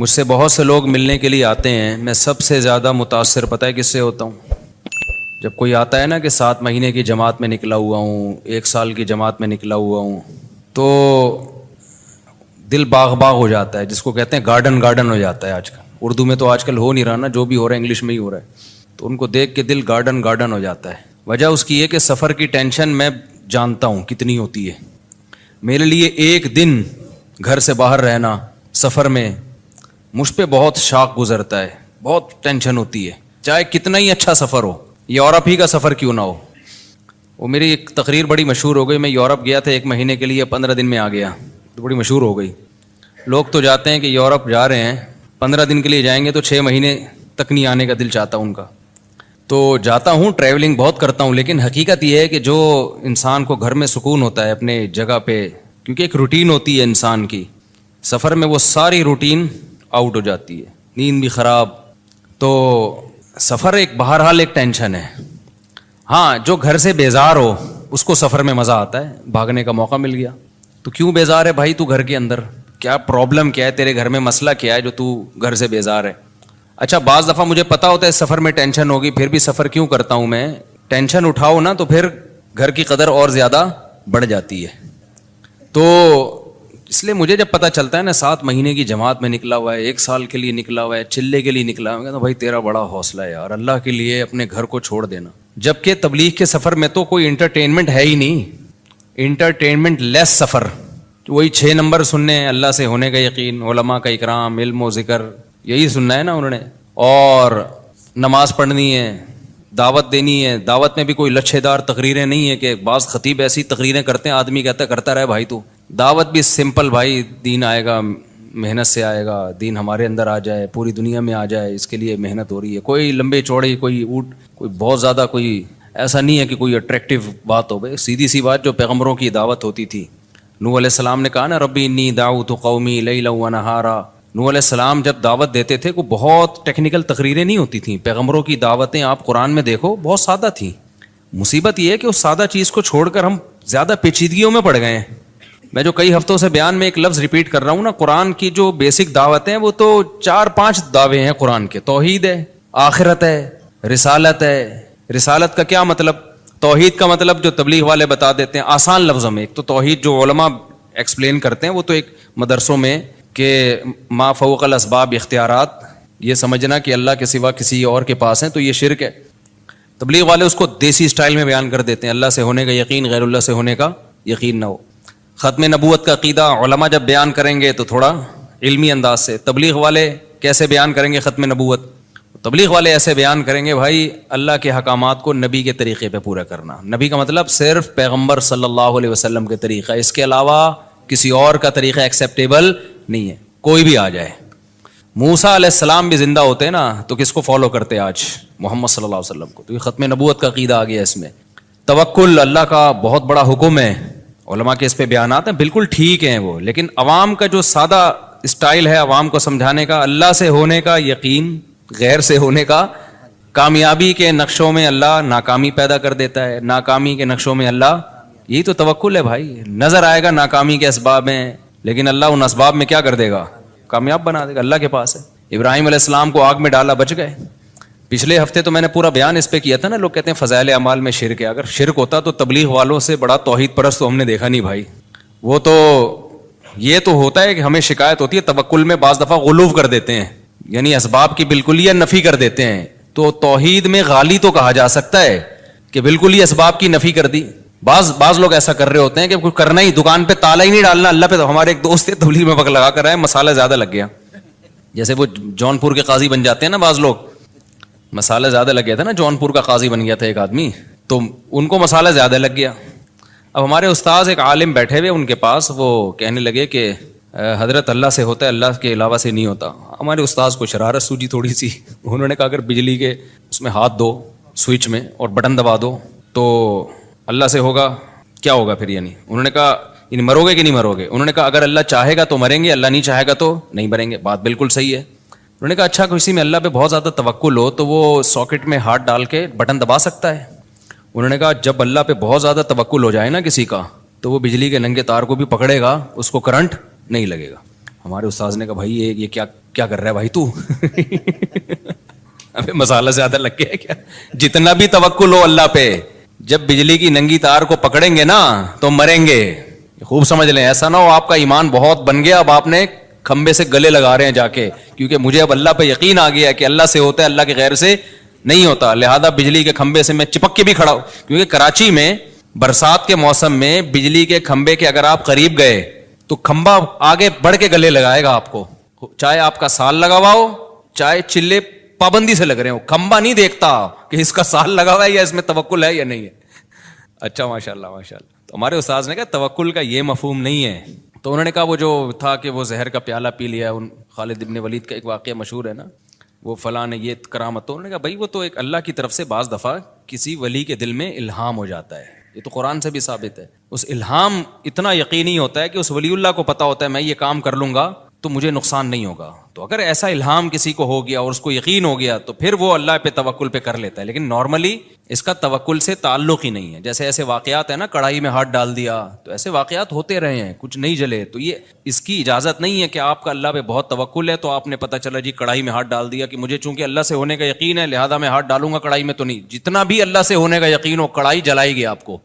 مجھ سے بہت سے لوگ ملنے کے لیے آتے ہیں، میں سب سے زیادہ متاثر پتہ ہے کس سے ہوتا ہوں؟ جب کوئی آتا ہے نا کہ 7 مہینے کی جماعت میں نکلا ہوا ہوں، 1 سال کی جماعت میں نکلا ہوا ہوں، تو دل باغ باغ ہو جاتا ہے، جس کو کہتے ہیں گارڈن گارڈن ہو جاتا ہے۔ آج کل اردو میں تو آج کل ہو نہیں رہا نا، جو بھی ہو رہا ہے انگلش میں ہی ہو رہا ہے، تو ان کو دیکھ کے دل گارڈن گارڈن ہو جاتا ہے۔ وجہ اس کی یہ کہ سفر کی ٹینشن میں جانتا ہوں کتنی ہوتی ہے۔ میرے لیے ایک دن گھر سے باہر رہنا سفر میں مجھ پہ بہت شاق گزرتا ہے، بہت ٹینشن ہوتی ہے، چاہے کتنا ہی اچھا سفر ہو، یورپ ہی کا سفر کیوں نہ ہو۔ وہ میری ایک تقریر بڑی مشہور ہو گئی، میں یورپ گیا تھا 1 مہینے کے لیے، 15 دن میں آ گیا، تو بڑی مشہور ہو گئی۔ لوگ تو جاتے ہیں کہ یورپ جا رہے ہیں 15 دن کے لیے جائیں گے تو 6 مہینے تک نہیں آنے کا دل چاہتا ان کا۔ تو جاتا ہوں، ٹریولنگ بہت کرتا ہوں، لیکن حقیقت یہ ہے کہ جو انسان کو گھر میں سکون ہوتا ہے اپنے جگہ پہ، کیونکہ ایک روٹین ہوتی ہے انسان کی، سفر میں وہ ساری روٹین آؤٹ ہو جاتی ہے، نیند بھی خراب۔ تو سفر ایک بہرحال ایک ٹینشن ہے۔ ہاں، جو گھر سے بیزار ہو اس کو سفر میں مزہ آتا ہے، بھاگنے کا موقع مل گیا۔ تو کیوں بیزار ہے بھائی تو گھر کے اندر؟ کیا پرابلم کیا ہے تیرے گھر میں، مسئلہ کیا ہے جو تو گھر سے بیزار ہے؟ اچھا، بعض دفعہ مجھے پتا ہوتا ہے سفر میں ٹینشن ہوگی، پھر بھی سفر کیوں کرتا ہوں میں؟ ٹینشن اٹھاؤ نا تو پھر گھر کی قدر اور زیادہ بڑھ جاتی ہے۔ تو اس لیے مجھے جب پتہ چلتا ہے نا 7 مہینے کی جماعت میں نکلا ہوا ہے، 1 سال کے لیے نکلا ہوا ہے، چلے کے لیے نکلا ہوا ہے، کہتا ہوں بھائی تیرا بڑا حوصلہ ہے یار، اللہ کے لیے اپنے گھر کو چھوڑ دینا۔ جبکہ تبلیغ کے سفر میں تو کوئی انٹرٹینمنٹ ہے ہی نہیں، انٹرٹینمنٹ لیس سفر، وہی 6 نمبر سننے ہیں، اللہ سے ہونے کا یقین، علماء کا اکرام، علم و ذکر، یہی سننا ہے نا انہوں نے، اور نماز پڑھنی ہے، دعوت دینی ہے۔ دعوت میں بھی کوئی لچھے دار تقریریں نہیں ہے کہ بعض خطیب ایسی تقریریں کرتے ہیں آدمی کہتا ہے کرتا رہے بھائی تو۔ دعوت بھی سمپل، بھائی دین آئے گا، محنت سے آئے گا، دین ہمارے اندر آ جائے، پوری دنیا میں آ جائے، اس کے لیے محنت ہو رہی ہے۔ کوئی لمبے چوڑے، کوئی بہت زیادہ کوئی ایسا نہیں ہے کہ کوئی اٹریکٹیو بات ہو، بھائی سیدھی سی بات جو پیغمبروں کی دعوت ہوتی تھی۔ نوح علیہ السلام نے کہا نا ربی انی دعوت قومی لیلا و نہارا۔ نوح علیہ السلام جب دعوت دیتے تھے کو بہت ٹیکنیکل تقریریں نہیں ہوتی تھیں، پیغمبروں کی دعوتیں آپ قرآن میں دیکھو بہت سادہ تھیں۔ مصیبت یہ ہے کہ اس سادہ چیز کو چھوڑ کر ہم زیادہ پیچیدگیوں میں پڑ گئے ہیں۔ میں جو کئی ہفتوں سے بیان میں ایک لفظ ریپیٹ کر رہا ہوں نا، قرآن کی جو بیسک دعوتیں ہیں وہ تو 4-5 دعوے ہیں قرآن کے۔ توحید ہے، آخرت ہے، رسالت ہے۔ رسالت کا کیا مطلب؟ توحید کا مطلب جو تبلیغ والے بتا دیتے ہیں آسان لفظوں میں، ایک تو توحید جو علماء ایکسپلین کرتے ہیں وہ تو ایک مدرسوں میں کہ ما فوق الاسباب اختیارات، یہ سمجھنا کہ اللہ کے سوا کسی اور کے پاس ہیں تو یہ شرک ہے۔ تبلیغ والے اس کو دیسی سٹائل میں بیان کر دیتے ہیں، اللہ سے ہونے کا یقین، غیر اللہ سے ہونے کا یقین نہ ہو۔ ختم نبوت کا عقیدہ علماء جب بیان کریں گے تو تھوڑا علمی انداز سے، تبلیغ والے کیسے بیان کریں گے ختم نبوت؟ تبلیغ والے ایسے بیان کریں گے بھائی اللہ کے حکامات کو نبی کے طریقے پہ پورا کرنا۔ نبی کا مطلب صرف پیغمبر صلی اللہ علیہ وسلم کے طریقہ، اس کے علاوہ کسی اور کا طریقہ ایکسیپٹیبل نہیں ہے، کوئی بھی آ جائے۔ موسیٰ علیہ السلام بھی زندہ ہوتے نا تو کس کو فالو کرتے آج؟ محمد صلی اللہ علیہ وسلم کو۔ تو یہ ختم نبوت کا عقیدہ آ گیا اس میں۔ توکل اللہ کا بہت بڑا حکم ہے، علماء کے اس پہ بیانات ہیں، بالکل ٹھیک ہیں وہ، لیکن عوام کا جو سادہ اسٹائل ہے عوام کو سمجھانے کا، اللہ سے ہونے کا یقین، غیر سے ہونے کا، کامیابی کے نقشوں میں اللہ ناکامی پیدا کر دیتا ہے، ناکامی کے نقشوں میں اللہ، یہی تو توکل ہے بھائی۔ نظر آئے گا ناکامی کے اسباب ہیں، لیکن اللہ ان اسباب میں کیا کر دے گا؟ کامیاب بنا دے گا، اللہ کے پاس ہے۔ ابراہیم علیہ السلام کو آگ میں ڈالا، بچ گئے۔ پچھلے ہفتے تو میں نے پورا بیان اس پہ کیا تھا نا، لوگ کہتے ہیں فضائل اعمال میں شرک ہے، اگر شرک ہوتا تو تبلیغ والوں سے بڑا توحید پرست تو ہم نے دیکھا نہیں بھائی۔ وہ تو یہ تو ہوتا ہے کہ ہمیں شکایت ہوتی ہے توکل میں بعض دفعہ غلو کر دیتے ہیں، یعنی اسباب کی بالکل ہی نفی کر دیتے ہیں۔ تو توحید میں غالی تو کہا جا سکتا ہے کہ بالکل ہی اسباب کی نفی کر دی۔ بعض لوگ ایسا کر رہے ہوتے ہیں کہ کچھ کرنا ہی، دکان پہ تالا ہی نہیں ڈالنا اللہ پہ۔ تو ہمارے ایک دوست تھے تبلیغ میں وقت لگا کر آئے، مسالہ زیادہ لگ گیا، جیسے وہ جونپور کے قاضی بن جاتے ہیں نا بعض لوگ، مسالہ زیادہ لگ گیا تھا نا، جونپور کا قاضی بن گیا تھا ایک آدمی، تو ان کو مسالہ زیادہ لگ گیا۔ اب ہمارے استاذ ایک عالم بیٹھے ہوئے ان کے پاس، وہ کہنے لگے کہ حضرت اللہ سے ہوتا ہے، اللہ کے علاوہ سے نہیں ہوتا۔ ہمارے استاذ کو شرارت سوجی تھوڑی سی، انہوں نے کہا اگر بجلی کے اس میں ہاتھ دو سوئچ میں اور بٹن دبا دو تو اللہ سے ہوگا، کیا ہوگا پھر؟ یعنی انہوں نے کہا یعنی مرو گے کہ نہیں مرو گے؟ انہوں نے کہا اگر اللہ چاہے گا تو مریں گے، اللہ نہیں چاہے گا تو نہیں مریں گے۔ بات بالکل صحیح ہے۔ انہوں نے کہا اچھا کسی میں اللہ پہ بہت زیادہ توکل ہو تو وہ ساکٹ میں ہاتھ ڈال کے بٹن دبا سکتا ہے؟ انہوں نے کہا جب اللہ پہ بہت زیادہ توکل ہو جائے نا کسی کا تو وہ بجلی کے ننگے تار کو بھی پکڑے گا، اس کو کرنٹ نہیں لگے گا۔ ہمارے استاذ نے کہا بھائی یہ کیا کر رہا ہے بھائی تو ابھی مسالہ زیادہ لگ گیا کیا؟ جتنا بھی توکل ہو اللہ پہ، جب بجلی کی ننگی تار کو پکڑیں گے نا تو مریں گے. خوب سمجھ لیں، ایسا نہ ہو آپ کا ایمان بہت بن گیا، اب آپ نے کھمبے سے گلے لگا رہے ہیں جا کے، کیونکہ مجھے اب اللہ پہ یقین آ گیا کہ اللہ سے ہوتا ہے، اللہ کے غیر سے نہیں ہوتا، لہذا بجلی کے کھمبے سے میں چپک کے بھی کھڑا ہوں. کیونکہ کراچی میں برسات کے موسم میں بجلی کے کھمبے کے اگر آپ قریب گئے تو کھمبا آگے بڑھ کے گلے لگائے گا آپ کو، چاہے آپ کا سال لگا ہوا ہو، چاہے چلے پابندی سے لگ رہے ہو، کھمبا نہیں دیکھتا کہ اس کا سال لگا ہوا ہے یا اس میں توکل ہے یا نہیں ہے. اچھا ماشاء اللہ ماشاء اللہ. تو ہمارے استاذ نے کہا توکل کا یہ مفہوم نہیں ہے. تو انہوں نے کہا وہ جو تھا کہ وہ زہر کا پیالہ پی لیا، ان خالد ابن ولید کا ایک واقعہ مشہور ہے نا، وہ فلاں نے یہ کرامت. تو انہوں نے کہا بھائی وہ تو ایک اللہ کی طرف سے بعض دفعہ کسی ولی کے دل میں الہام ہو جاتا ہے، یہ تو قرآن سے بھی ثابت ہے. اس الہام اتنا یقینی ہوتا ہے کہ اس ولی اللہ کو پتا ہوتا ہے میں یہ کام کر لوں گا تو مجھے نقصان نہیں ہوگا. تو اگر ایسا الہام کسی کو ہو گیا اور اس کو یقین ہو گیا تو پھر وہ اللہ پہ توکل پہ کر لیتا ہے. لیکن نارملی اس کا توکل سے تعلق ہی نہیں ہے. جیسے ایسے واقعات ہیں نا، کڑھائی میں ہاتھ ڈال دیا، تو ایسے واقعات ہوتے رہے ہیں، کچھ نہیں جلے، تو یہ اس کی اجازت نہیں ہے کہ آپ کا اللہ پہ بہت توکل ہے تو آپ نے پتہ چلا جی کڑھائی میں ہاتھ ڈال دیا کہ مجھے چونکہ اللہ سے ہونے کا یقین ہے لہذا میں ہاتھ ڈالوں گا کڑھائی میں. تو نہیں، جتنا بھی اللہ سے ہونے کا یقین ہو کڑھائی جلائے گی آپ کو.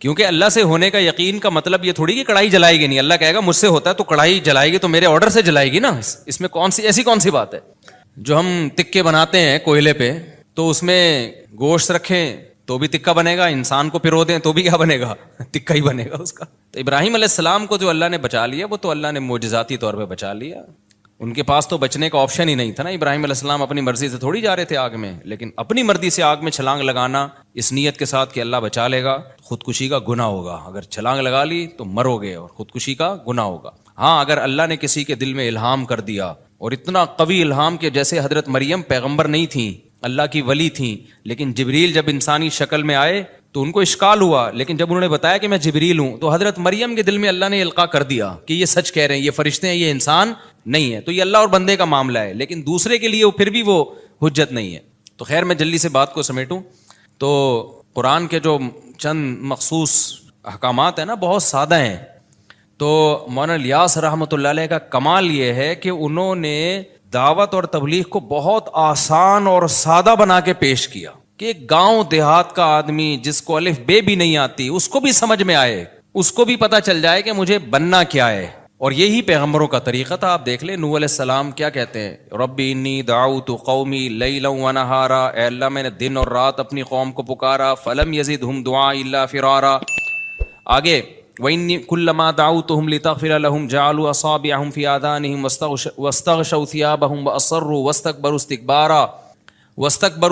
کیونکہ اللہ سے ہونے کا یقین کا مطلب یہ تھوڑی کہ کڑھائی جلائے گی نہیں. اللہ کہے گا مجھ سے ہوتا ہے تو کڑھائی جلائے گی تو میرے آرڈر سے جلائے گی نا. اس میں ایسی کون سی بات ہے؟ جو ہم تکے بناتے ہیں کوئلے پہ تو اس میں گوشت رکھیں تو بھی تکا بنے گا، انسان کو پرو دیں تو بھی کیا بنے گا؟ تکا ہی بنے گا اس کا. تو ابراہیم علیہ السلام کو جو اللہ نے بچا لیا وہ تو اللہ نے معجزاتی طور پہ بچا لیا. ان کے پاس تو بچنے کا آپشن ہی نہیں تھا نا. ابراہیم علیہ السلام اپنی مرضی سے تھوڑی جا رہے تھے آگ میں، لیکن اپنی مرضی سے آگ میں چھلانگ لگانا اس نیت کے ساتھ کہ اللہ بچا لے گا، خودکشی کا گناہ ہوگا. اگر چھلانگ لگا لی تو مرو گے اور خودکشی کا گناہ ہوگا. ہاں اگر اللہ نے کسی کے دل میں الہام کر دیا، اور اتنا قوی الہام کہ جیسے حضرت مریم پیغمبر نہیں تھیں، اللہ کی ولی تھیں، لیکن جبریل جب انسانی شکل میں آئے تو ان کو اشکال ہوا، لیکن جب انہوں نے بتایا کہ میں جبریل ہوں تو حضرت مریم کے دل میں اللہ نے القاء کر دیا کہ یہ سچ کہہ رہے ہیں، یہ فرشتے ہیں، یہ انسان نہیں ہے. تو یہ اللہ اور بندے کا معاملہ ہے، لیکن دوسرے کے لیے پھر بھی وہ حجت نہیں ہے. تو خیر میں جلدی سے بات کو سمیٹوں تو قرآن کے جو چند مخصوص احکامات ہیں نا بہت سادہ ہیں. تو مولانا الیاس رحمۃ اللہ علیہ کا کمال یہ ہے کہ انہوں نے دعوت اور تبلیغ کو بہت آسان اور سادہ بنا کے پیش کیا کہ گاؤں دیہات کا آدمی جس کو الف بے بھی نہیں آتی اس کو بھی سمجھ میں آئے، اس کو بھی پتہ چل جائے کہ مجھے بننا کیا ہے. اور یہی پیغمبروں کا طریقہ تھا. آپ دیکھ لیں نوح علیہ السلام کیا کہتے ہیں، ربی انی دعوت قومی لیلا ونہارا، اے اللہ میں نے دن اور رات اپنی قوم کو پکارا، فلم یزدہم دعائی الا فرارا. آگے وَإِنِّي كُلَّمَا دَعَوْتُهُمْ لِتَغْفِرَ لَهُمْ جَعَلُوا أَصَابِعَهُمْ فِي آذَانِهِمْ وَاسْتَغْشَوْا ثِيَابَهُمْ وَأَصَرُّوا وَاسْتَكْبَرُوا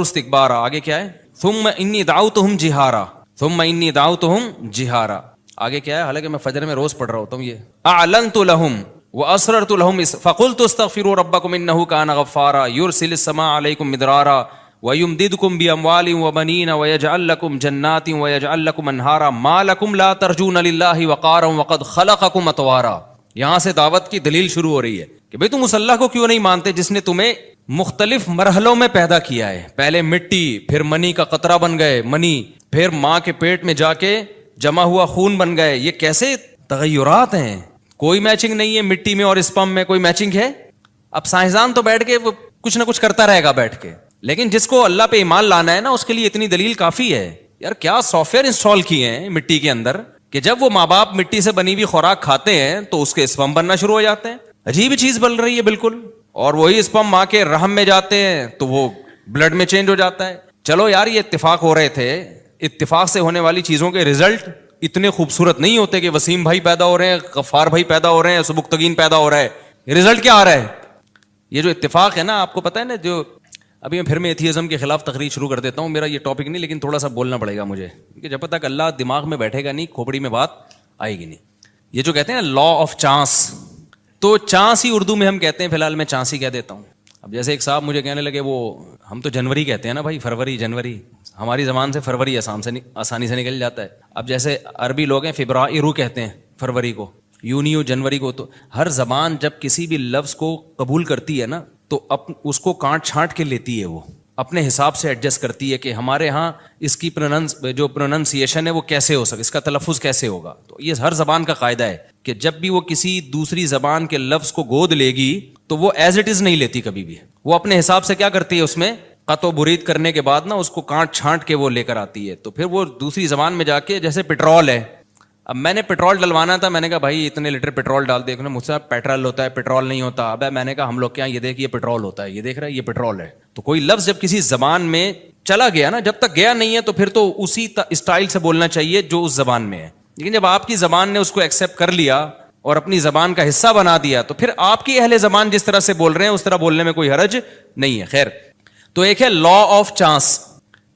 اسْتِكْبَارًا. آگے کیا ہے؟ ثُمَّ إِنِّي دَعَوْتُهُمْ جِهَارًا. آگے کیا ہے؟ حالانکہ میں فجر میں روز پڑھ رہا ہوتا ہوں یہ. أَعْلَنْتُ لَهُمْ وَأَسْرَرْتُ لَهُمْ فَقُلْتُ اسْتَغْفِرُوا رَبَّكُمْ إِنَّهُ كَانَ غَفَّارًا يُرْسِلِ السَّمَاءَ عَلَيْكُمْ مِدْرَارًا وَيُمْدِدْكُمْ بِأَمْوَالٍ وَبَنِينَ وَيَجْعَلْ لَكُمْ جَنَّاتٍ وَيَجْعَلْ لَكُمْ أَنْهَارًا مَا لَكُمْ لَا تَرْجُونَ لِلَّهِ وَقَارًا وَقَدْ خَلَقَكُمْ أَطْوَارًا. یہاں سے دعوت کی دلیل شروع ہو رہی ہے کہ بھئی تم اس اللہ کو کیوں نہیں مانتے جس نے تمہیں مختلف مرحلوں میں پیدا کیا ہے. پہلے مٹی، پھر منی کا قطرہ بن گئے منی، پھر ماں کے پیٹ میں جا کے جمع ہوا خون بن گئے. یہ کیسے تغیرات ہیں؟ کوئی میچنگ نہیں ہے مٹی میں اور اسپم میں، کوئی میچنگ ہے؟ اب سائنسدان تو بیٹھ کے کچھ نہ کچھ کرتا رہے گا بیٹھ کے، لیکن جس کو اللہ پہ ایمان لانا ہے نا اس کے لیے اتنی دلیل کافی ہے. یار کیا سافٹ ویئر انسٹال کیے ہیں مٹی کے اندر کہ جب وہ ماں باپ مٹی سے بنی ہوئی خوراک کھاتے ہیں تو اس کے اسپم بننا شروع ہو جاتے ہیں. عجیب چیز بن رہی ہے بالکل. اور وہی اسپم ماں کے رحم میں جاتے ہیں تو وہ بلڈ میں چینج ہو جاتا ہے. چلو یار یہ اتفاق ہو رہے تھے، اتفاق سے ہونے والی چیزوں کے رزلٹ اتنے خوبصورت نہیں ہوتے کہ وسیم بھائی پیدا ہو رہے ہیں، غفار بھائی پیدا ہو رہے ہیں، سبکتگین پیدا ہو رہا ہے. رزلٹ کیا آ رہا ہے؟ یہ جو اتفاق ہے نا، آپ کو پتہ ہے نا، جو ابھی میں پھر میں ایتھیزم کے خلاف تقریر شروع کر دیتا ہوں. میرا یہ ٹاپک نہیں لیکن تھوڑا سا بولنا پڑے گا مجھے، کیونکہ جب تک اللہ دماغ میں بیٹھے گا نہیں کھوپڑی میں بات آئے گی نہیں. یہ جو کہتے ہیں نا لا آف چانس، تو چانس ہی اردو میں ہم کہتے ہیں، فی الحال میں چانس ہی کہہ دیتا ہوں. اب جیسے ایک صاحب مجھے کہنے لگے وہ ہم تو جنوری کہتے ہیں نا بھائی، فروری جنوری، ہماری زبان سے فروری آسانی سے نکل جاتا ہے. اب جیسے عربی لوگ ہیں فبرائر کہتے ہیں فروری کو، یونیو جنوری کو. تو ہر زبان جب کسی بھی لفظ کو قبول کرتی ہے نا تو اس کو کانٹ چھانٹ کے لیتی ہے، وہ اپنے حساب سے ایڈجسٹ کرتی ہے کہ ہمارے ہاں اس کی جو پروننسیشن ہے وہ کیسے ہو سکے، اس کا تلفظ کیسے ہوگا. تو یہ ہر زبان کا قاعدہ ہے کہ جب بھی وہ کسی دوسری زبان کے لفظ کو گود لے گی تو وہ ایز اٹ از نہیں لیتی کبھی بھی. وہ اپنے حساب سے کیا کرتی ہے, اس میں قط و برید کرنے کے بعد نا اس کو کانٹ چھانٹ کے وہ لے کر آتی ہے. تو پھر وہ دوسری زبان میں جا کے, جیسے پیٹرول ہے, اب میں نے پیٹرول ڈلوانا تھا, میں نے کہا بھائی اتنے لیٹر پیٹرول ڈال دے. مجھ سے پیٹرول ہوتا ہے, پیٹرول نہیں ہوتا. اب میں نے کہا ہم لوگ کیا, یہ دیکھ یہ پیٹرول ہوتا ہے, یہ دیکھ رہا ہے یہ پیٹرول ہے. تو کوئی لفظ جب کسی زبان میں چلا گیا نا, جب تک گیا نہیں ہے تو پھر تو اسی اسٹائل سے بولنا چاہیے جو اس زبان میں ہے. لیکن جب آپ کی زبان نے اس کو ایکسیپٹ کر لیا اور اپنی زبان کا حصہ بنا دیا تو پھر آپ کی اہل زبان جس طرح سے بول رہے ہیں اس طرح بولنے میں کوئی حرج نہیں ہے. خیر, تو ایک ہے لا آف چانس,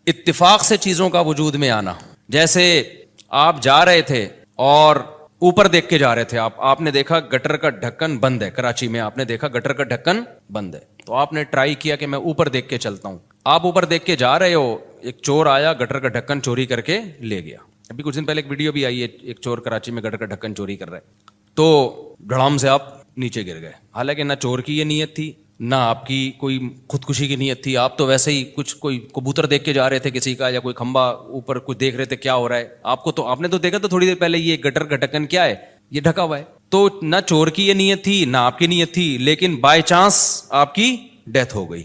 اتفاق سے چیزوں کا وجود میں آنا. جیسے آپ جا رہے تھے اور اوپر دیکھ کے جا رہے تھے, آپ نے دیکھا گٹر کا ڈھکن بند ہے. کراچی میں آپ نے دیکھا گٹر کا ڈھکن بند ہے, تو آپ نے ٹرائی کیا کہ میں اوپر دیکھ کے چلتا ہوں. آپ اوپر دیکھ کے جا رہے ہو, ایک چور آیا گٹر کا ڈھکن چوری کر کے لے گیا. ابھی کچھ دن پہلے ایک ویڈیو بھی آئی ہے, ایک چور کراچی میں گٹر کا ڈھکن چوری کر رہا ہے, تو دھڑام سے آپ نیچے گر گئے. حالانکہ نہ چور کی یہ نیت تھی نہ آپ کی کوئی خودکشی کی نیت تھی. آپ تو ویسے ہی کچھ کوئی کبوتر دیکھ کے جا رہے تھے کسی کا, یا کوئی کھمبا اوپر کچھ دیکھ رہے تھے کیا ہو رہا ہے. آپ نے تو دیکھا تھا تھوڑی دیر پہلے یہ گٹر کا ڈھکن کیا ہے, یہ ڈھکا ہوا ہے. تو نہ چور کی یہ نیت تھی نہ آپ کی نیت تھی, لیکن بائی چانس آپ کی ڈیتھ ہو گئی,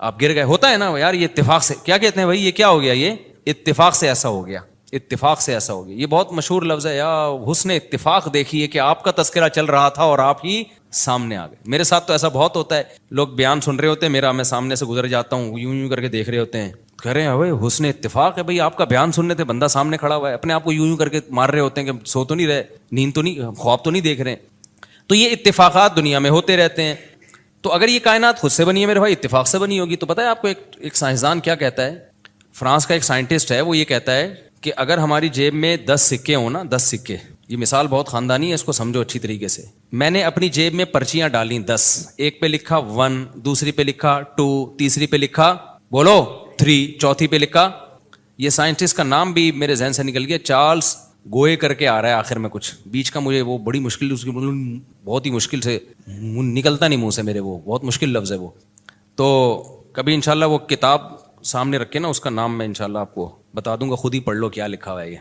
آپ گر گئے. ہوتا ہے نا یار, یہ اتفاق سے, کیا کہتے ہیں بھائی یہ کیا ہو گیا, یہ اتفاق سے ایسا ہو گیا, اتفاق سے ایسا ہو گیا. یہ بہت مشہور لفظ ہے, یا حسن اتفاق دیکھیے کہ آپ کا تذکرہ چل رہا تھا اور آپ ہی سامنے آ گئے. میرے ساتھ تو ایسا بہت ہوتا ہے, لوگ بیان سن رہے ہوتے ہیں میرا, میں سامنے سے گزر جاتا ہوں, یوں یوں کر کے دیکھ رہے ہوتے ہیں, کہہ رہے ہیں اوے حسن اتفاق ہے بھائی, آپ کا بیان سننے تھے, بندہ سامنے کھڑا ہوا ہے, اپنے آپ کو یوں یوں کر کے مار رہے ہوتے ہیں کہ سو تو نہیں رہے, نیند تو نہیں, خواب تو نہیں دیکھ رہے ہیں. تو یہ اتفاقات دنیا میں ہوتے رہتے ہیں. تو اگر یہ کائنات خود سے بنی ہے میرے بھائی, اتفاق سے بنی ہوگی. تو پتہ ہے آپ کو ایک سائنسدان کیا کہتا ہے, فرانس کا ایک سائنٹسٹ ہے, وہ یہ کہتا ہے کہ اگر ہماری جیب میں 10 سکے ہوں نا, 10 سکے, یہ مثال بہت خاندانی ہے, اس کو سمجھو اچھی طریقے سے. میں نے اپنی جیب میں پرچیاں ڈالیں 10, ایک پہ لکھا 1, دوسری پہ لکھا 2, تیسری پہ لکھا بولو 3, چوتھی پہ لکھا, یہ سائنٹسٹ کا نام بھی میرے ذہن سے نکل گیا, چارلس گوئے کر کے آ رہا ہے آخر میں, کچھ بیچ کا مجھے وہ بڑی مشکل, اس کی بہت ہی مشکل سے نکلتا نہیں منہ سے میرے, وہ بہت مشکل لفظ ہے وہ. تو کبھی انشاءاللہ وہ کتاب سامنے رکھے نا, اس کا نام میں انشاءاللہ آپ کو بتا دوں گا, خود ہی پڑھ لو کیا لکھا ہوا ہے یہ.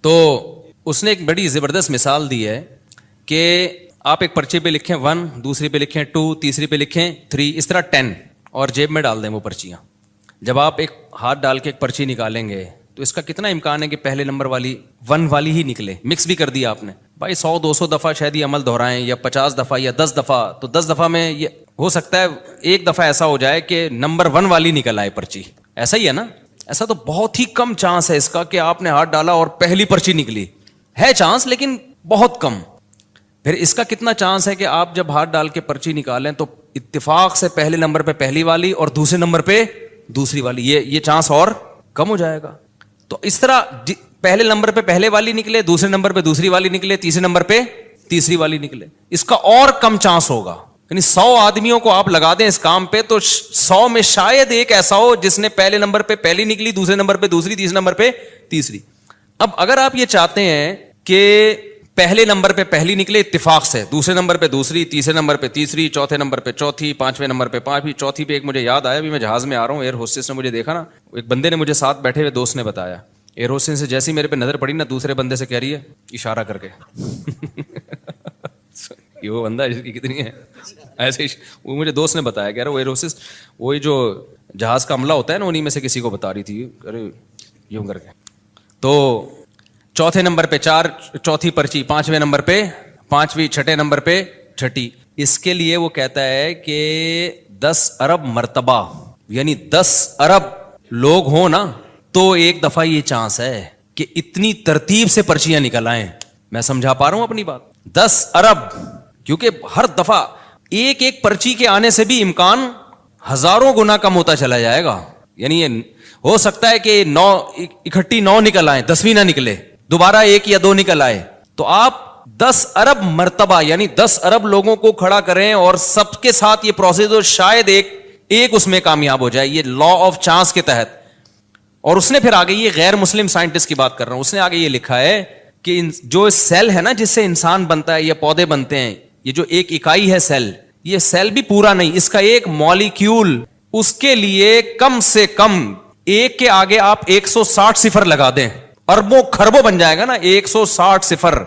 تو اس نے ایک بڑی زبردست مثال دی ہے کہ آپ ایک پرچی پہ لکھیں 1, دوسری پہ لکھیں 2, تیسری پہ لکھیں 3, اس طرح 10, اور جیب میں ڈال دیں وہ پرچیاں. جب آپ ایک ہاتھ ڈال کے ایک پرچی نکالیں گے تو اس کا کتنا امکان ہے کہ پہلے نمبر والی 1 والی ہی نکلے. مکس بھی کر دیا آپ نے بھائی, 100-200 دفعہ شاید یہ عمل دہرائیں, یا 50 دفعہ یا 10 دفعہ, تو 10 دفعہ میں یہ ہو سکتا ہے ایک دفعہ ایسا ہو جائے کہ نمبر 1 والی نکل آئے پرچی. ایسا ہی ہے نا, ایسا تو بہت ہی کم چانس ہے اس کا کہ آپ نے ہاتھ ڈالا اور پہلی پرچی نکلی. ہے چانس لیکن بہت کم. پھر اس کا کتنا چانس ہے کہ آپ جب ہاتھ ڈال کے پرچی نکالیں تو اتفاق سے پہلے نمبر پہ پہلی والی اور دوسرے نمبر پہ دوسری والی, یہ چانس اور کم ہو جائے گا. تو اس طرح پہلے نمبر پہ پہلے والی نکلے, دوسرے نمبر پہ دوسری والی نکلے, تیسرے نمبر پہ تیسری والی نکلے, اس کا اور کم چانس ہوگا. یعنی 100 آدمیوں کو آپ لگا دیں اس کام پہ تو 100 میں شاید ایک ایسا ہو جس نے پہلے نمبر پہ پہلی نکلی, دوسرے نمبر پہ دوسری, تیسرے نمبر پہ تیسری. اب اگر آپ یہ چاہتے ہیں کہ پہلے نمبر پہ پہلی نکلے اتفاق سے, دوسرے نمبر پہ دوسری, تیسرے نمبر پہ تیسری, چوتھے نمبر پہ چوتھی, 5ویں نمبر پہ 5ویں, چوتھی پہ ایک مجھے یاد آیا, ابھی میں جہاز میں آ رہا ہوں, ایئر ہوسٹس نے مجھے دیکھا نا, ایک بندے نے مجھے ساتھ بیٹھے ہوئے دوست نے بتایا, ایئر ہوسٹس سے جیسی میرے پہ نظر پڑی نا, دوسرے بندے سے کہہ رہی ہے اشارہ کر کے یہ وہ بندہ جس کی کتنی ہے ایسے, وہ مجھے دوست نے بتایا, کہہ رہا وہ ایئر ہوسٹس وہی جو جہاز کا عملہ ہوتا ہے نا, انہیں میں سے کسی کو بتا رہی تھی, ارے یوں کر کے. تو چوتھے نمبر پہ 4, چوتھی پرچی, 5ویں نمبر پہ 5ویں, چھٹے نمبر پہ چھٹی. اس کے لیے وہ کہتا ہے کہ 10 ارب مرتبہ, یعنی 10 ارب لوگ ہوں نا تو ایک دفعہ یہ چانس ہے کہ اتنی ترتیب سے پرچیاں نکل آئیں. میں سمجھا پا رہا ہوں اپنی بات, 10 ارب, کیونکہ ہر دفعہ ایک ایک پرچی کے آنے سے بھی امکان ہزاروں گنا کم ہوتا چلا جائے گا. یعنی یہ ہو سکتا ہے کہ 9 اکٹھی 9 نکل آئیں, 10ویں نہ نکلے, دوبارہ 1 یا 2 نکل آئے, تو آپ 10 ارب مرتبہ یعنی 10 ارب لوگوں کو کھڑا کریں اور سب کے ساتھ یہ پروسیس ہو, شاید ایک اس میں کامیاب ہو جائے, یہ لا آف چانس کے تحت. اور اس نے پھر آگے, یہ غیر مسلم سائنٹسٹ کی بات کر رہا ہوں, اس نے آگے یہ لکھا ہے کہ جو سیل ہے نا جس سے انسان بنتا ہے یا پودے بنتے ہیں, یہ جو ایک اکائی ہے سیل, یہ سیل بھی پورا نہیں, اس کا ایک مالیکیول, اس کے لیے کم سے کم ایک کے آگے آپ 160 صفر لگا دیں, اربوں کھربوں بن جائے گا نا, 160 صفر.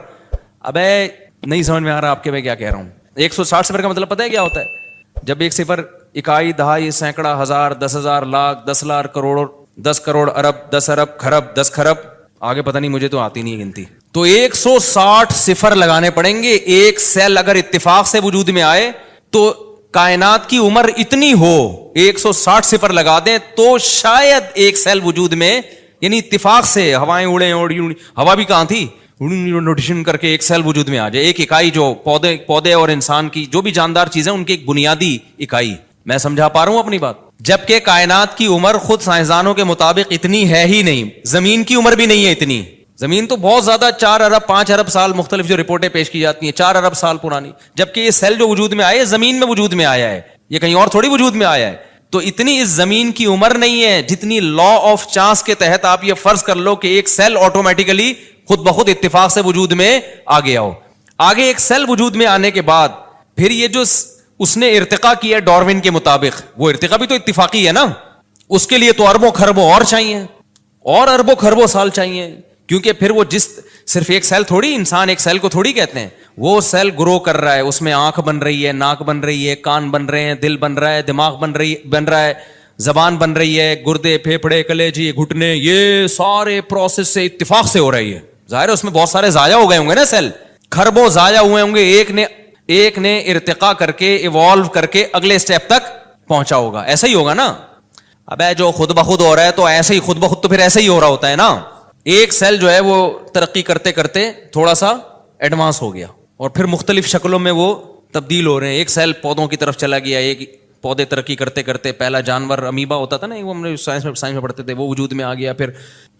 ابے نہیں سمجھ میں آ رہا آپ کے میں کیا کہہ رہا ہوں. 160 صفر کا مطلب پتہ ہے کیا ہوتا ہے؟ جب ایک صفر اکائی دہائی سینکڑا ہزار 10,000 لاکھ 10 لاکھ کروڑ 10 کروڑ ارب 10 ارب خرب 10 خرب آگے پتہ نہیں, مجھے تو آتی نہیں گنتی. تو 160 صفر لگانے پڑیں گے. ایک سیل اگر اتفاق سے وجود میں آئے تو کائنات کی عمر اتنی ہو, 160 صفر لگا دیں تو شاید ایک سیل وجود میں, یعنی اتفاق سے ہوائیں اڑیں, ہوا بھی کہاں تھی, روٹیشن کر کے ایک سیل وجود میں آ جائے. ایک اکائی جو پودے اور انسان کی جو بھی جاندار چیزیں ان کی ایک بنیادی اکائی. میں سمجھا پا رہا ہوں اپنی بات؟ جبکہ کائنات کی عمر خود سائنسدانوں کے مطابق اتنی ہے ہی نہیں, زمین کی عمر بھی نہیں ہے اتنی. زمین تو بہت زیادہ 4 ارب 5 ارب سال, مختلف جو رپورٹیں پیش کی جاتی ہیں 4 ارب سال پرانی, جبکہ یہ سیل جو وجود میں آیا ہے زمین میں وجود میں آیا ہے, یہ کہیں اور تھوڑی وجود میں آیا ہے. تو اتنی اس زمین کی عمر نہیں ہے جتنی لا آف چانس کے تحت آپ یہ فرض کر لو کہ ایک سیل آٹومیٹیکلی خود بخود اتفاق سے وجود میں آ گیا ہو. آگے ایک سیل وجود میں آنے کے بعد پھر یہ جو اس نے ارتقا کیا ڈارون کے مطابق, وہ ارتقا بھی تو اتفاقی ہے نا, اس کے لیے تو اربوں خربوں اور چاہیے, اور اربوں خربوں سال چاہیے, کیونکہ پھر وہ صرف ایک سیل تھوڑی, انسان ایک سیل کو تھوڑی کہتے ہیں, وہ سیل گرو کر رہا ہے, اس میں آنکھ بن رہی ہے, ناک بن رہی ہے, کان بن رہے ہیں, دل بن رہا ہے, دماغ بن رہا ہے, زبان بن رہی ہے, گردے پھیپھڑے کلیجی گھٹنے, یہ سارے پروسیس سے اتفاق سے ہو رہی ہے. ظاہر ہے اس میں بہت سارے ضائع ہو گئے ہوں گے نا سیل, خربوں ضائع ہوئے ہوں گے, ایک نے ارتقا کر کے ایوالو کر کے اگلے اسٹیپ تک پہنچا ہوگا. ایسا ہی ہوگا نا. اب جو خود بخود ہو رہا ہے تو ایسے ہی خود بخود تو پھر ایسے ہی ہو رہا ہوتا ہے نا. ایک سیل جو ہے وہ ترقی کرتے کرتے تھوڑا سا ایڈوانس ہو گیا اور پھر مختلف شکلوں میں وہ تبدیل ہو رہے ہیں. ایک سیل پودوں کی طرف چلا گیا, ایک پودے ترقی کرتے کرتے پہلا جانور امیبا ہوتا تھا نا, وہ ہم نے سائنس میں پڑھتے تھے, وہ وجود میں آ گیا پھر.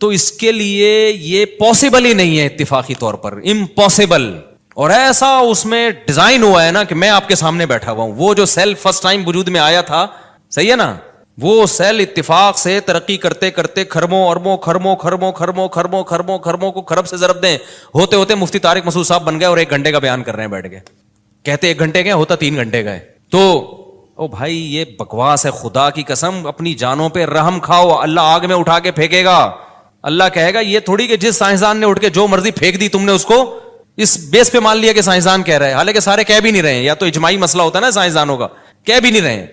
تو اس کے لیے یہ پاسبل ہی نہیں ہے اتفاقی طور پر, امپاسبل. اور ایسا اس میں ڈیزائن ہوا ہے نا کہ میں آپ کے سامنے بیٹھا ہوا ہوں. وہ جو سیل فرسٹ ٹائم وجود میں آیا تھا, صحیح ہے نا, وہ سیل اتفاق سے ترقی کرتے کرتے خربوں اربوں خربوں خربوں خربوں خربوں خربوں خربوں کو خرب سے ضرب دیں ہوتے ہوتے مفتی طارق مسعود صاحب بن گئے اور 1 گھنٹے کا بیان کر رہے ہیں بیٹھ کے. کہتے 1 گھنٹے کا ہوتا 3 گھنٹے کا ہے. تو او بھائی یہ بکواس ہے, خدا کی قسم اپنی جانوں پہ رحم کھاؤ. اللہ آگ میں اٹھا کے پھینکے گا. اللہ کہے گا یہ تھوڑی کہ جس سائنسدان نے اٹھ کے جو مرضی پھینک دی تم نے اس کو اس بیس پہ مان لیا کہ سائنسدان کہہ رہا ہے, حالانکہ سارے کہہ بھی نہیں رہے ہیں. یا تو اجماعی مسئلہ ہوتا ہے نا سائنسدانوں کا, کہہ بھی نہیں رہے ہیں,